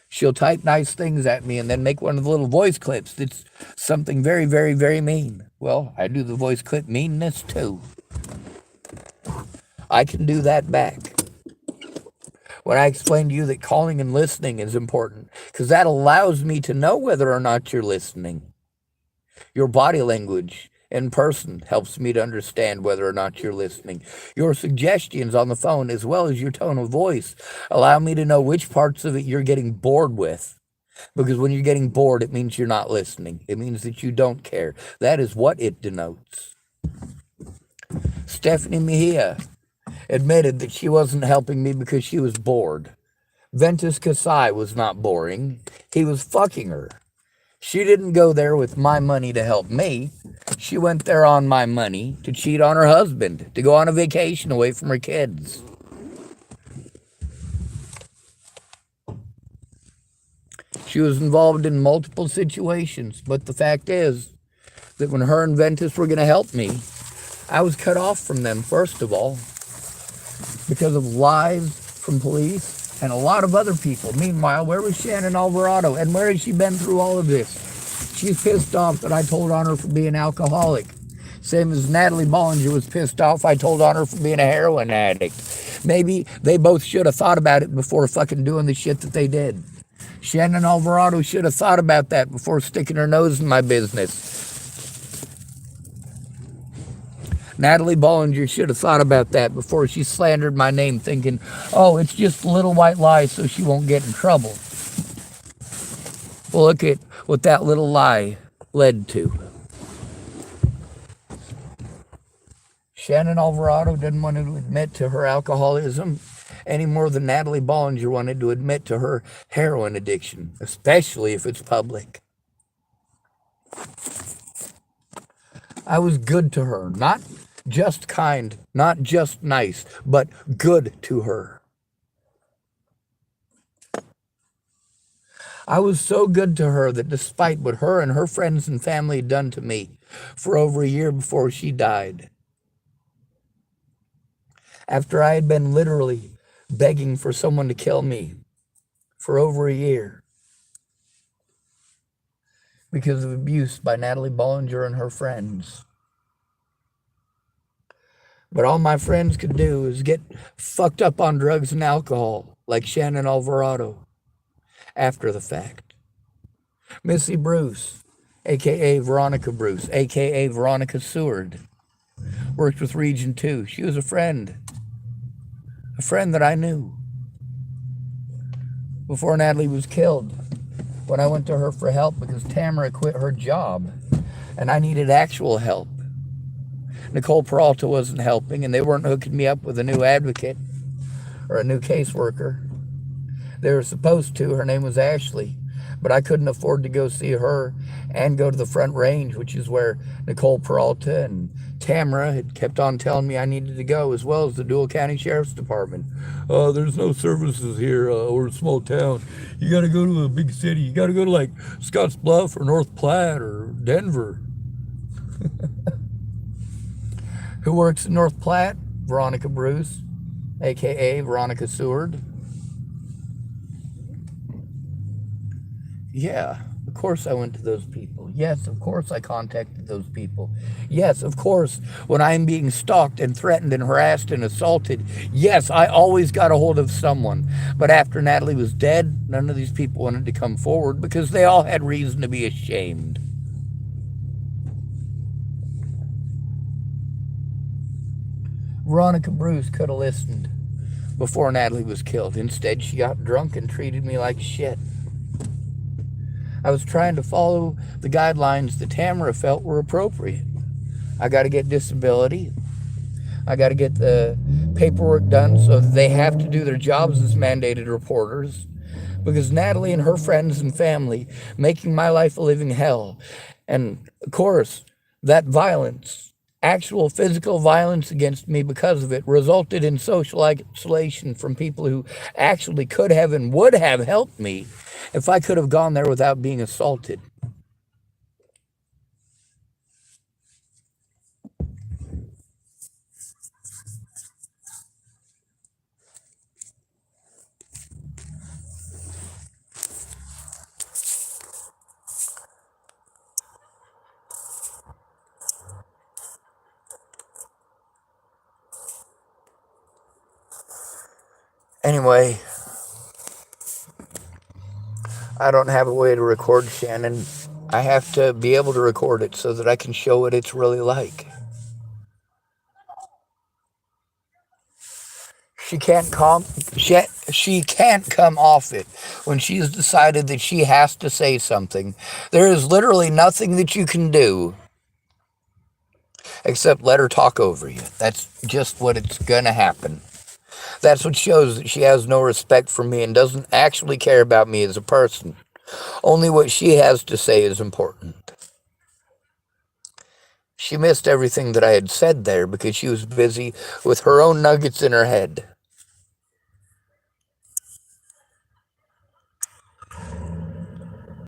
Speaker 1: She'll type nice things at me and then make one of the little voice clips that's something very, very, very mean. Well, I do the voice clip meanness too. I can do that back. When I explain to you that calling and listening is important, because that allows me to know whether or not you're listening. Your body language in person helps me to understand whether or not you're listening. Your suggestions on the phone, as well as your tone of voice, allow me to know which parts of it you're getting bored with. Because when you're getting bored, it means you're not listening. It means that you don't care. That is what it denotes. Stephanie Mejia admitted that she wasn't helping me because she was bored. Ventus Kasai was not boring. He was fucking her. She didn't go there with my money to help me. She went there on my money to cheat on her husband, to go on a vacation away from her kids. She was involved in multiple situations, but the fact is that when her and Ventus were going to help me, I was cut off from them, first of all, because of lies from police and a lot of other people. Meanwhile, where was Shannon Alvarado? And where has she been through all of this? She's pissed off that I told on her for being an alcoholic. Same as Natalie Bollinger was pissed off I told on her for being a heroin addict. Maybe they both should have thought about it before fucking doing the shit that they did. Shannon Alvarado should have thought about that before sticking her nose in my business. Natalie Bollinger should have thought about that before she slandered my name thinking, oh, it's just a little white lie so she won't get in trouble. Well, look at what that little lie led to. Shannon Alvarado didn't want to admit to her alcoholism any more than Natalie Bollinger wanted to admit to her heroin addiction, especially if it's public. I was good to her, not just kind, not just nice, but good to her. I was so good to her that despite what her and her friends and family had done to me for over a year before she died, after I had been literally begging for someone to kill me for over a year because of abuse by Natalie Bollinger and her friends. But all my friends could do is get fucked up on drugs and alcohol, like Shannon Alvarado, after the fact. Missy Bruce, a.k.a. Veronica Bruce, a.k.a. Veronica Seward, worked with Region 2. She was a friend that I knew before Natalie was killed, when I went to her for help because Tamara quit her job and I needed actual help. Nicole Peralta wasn't helping, and they weren't hooking me up with a new advocate or a new caseworker. They were supposed to. Her name was Ashley, but I couldn't afford to go see her and go to the Front Range, which is where Nicole Peralta and Tamara had kept on telling me I needed to go, as well as the Dual County Sheriff's Department. There's no services here. We're a small town. You got to go to a big city. You got to go to like Scottsbluff or North Platte or Denver. Who works in North Platte? Veronica Bruce, aka Veronica Seward. Yeah, of course I went to those people. Yes, of course I contacted those people. Yes, of course, when I'm being stalked and threatened and harassed and assaulted, yes, I always got a hold of someone. But after Natalie was dead, none of these people wanted to come forward because they all had reason to be ashamed. Veronica Bruce could have listened before Natalie was killed. Instead, she got drunk and treated me like shit. I was trying to follow the guidelines that Tamara felt were appropriate. I got to get disability. I got to get the paperwork done so that they have to do their jobs as mandated reporters. Because Natalie and her friends and family making my life a living hell. And of course, that violence, actual physical violence against me because of it, resulted in social isolation from people who actually could have and would have helped me if I could have gone there without being assaulted. Anyway, I don't have a way to record Shannon. I have to be able to record it so that I can show what it's really like. She can't come. She can't come off it when she's decided that she has to say something. There is literally nothing that you can do except let her talk over you. That's just what it's gonna happen. That's what shows that she has no respect for me and doesn't actually care about me as a person. Only what she has to say is important. She missed everything that I had said there because she was busy with her own nuggets in her head.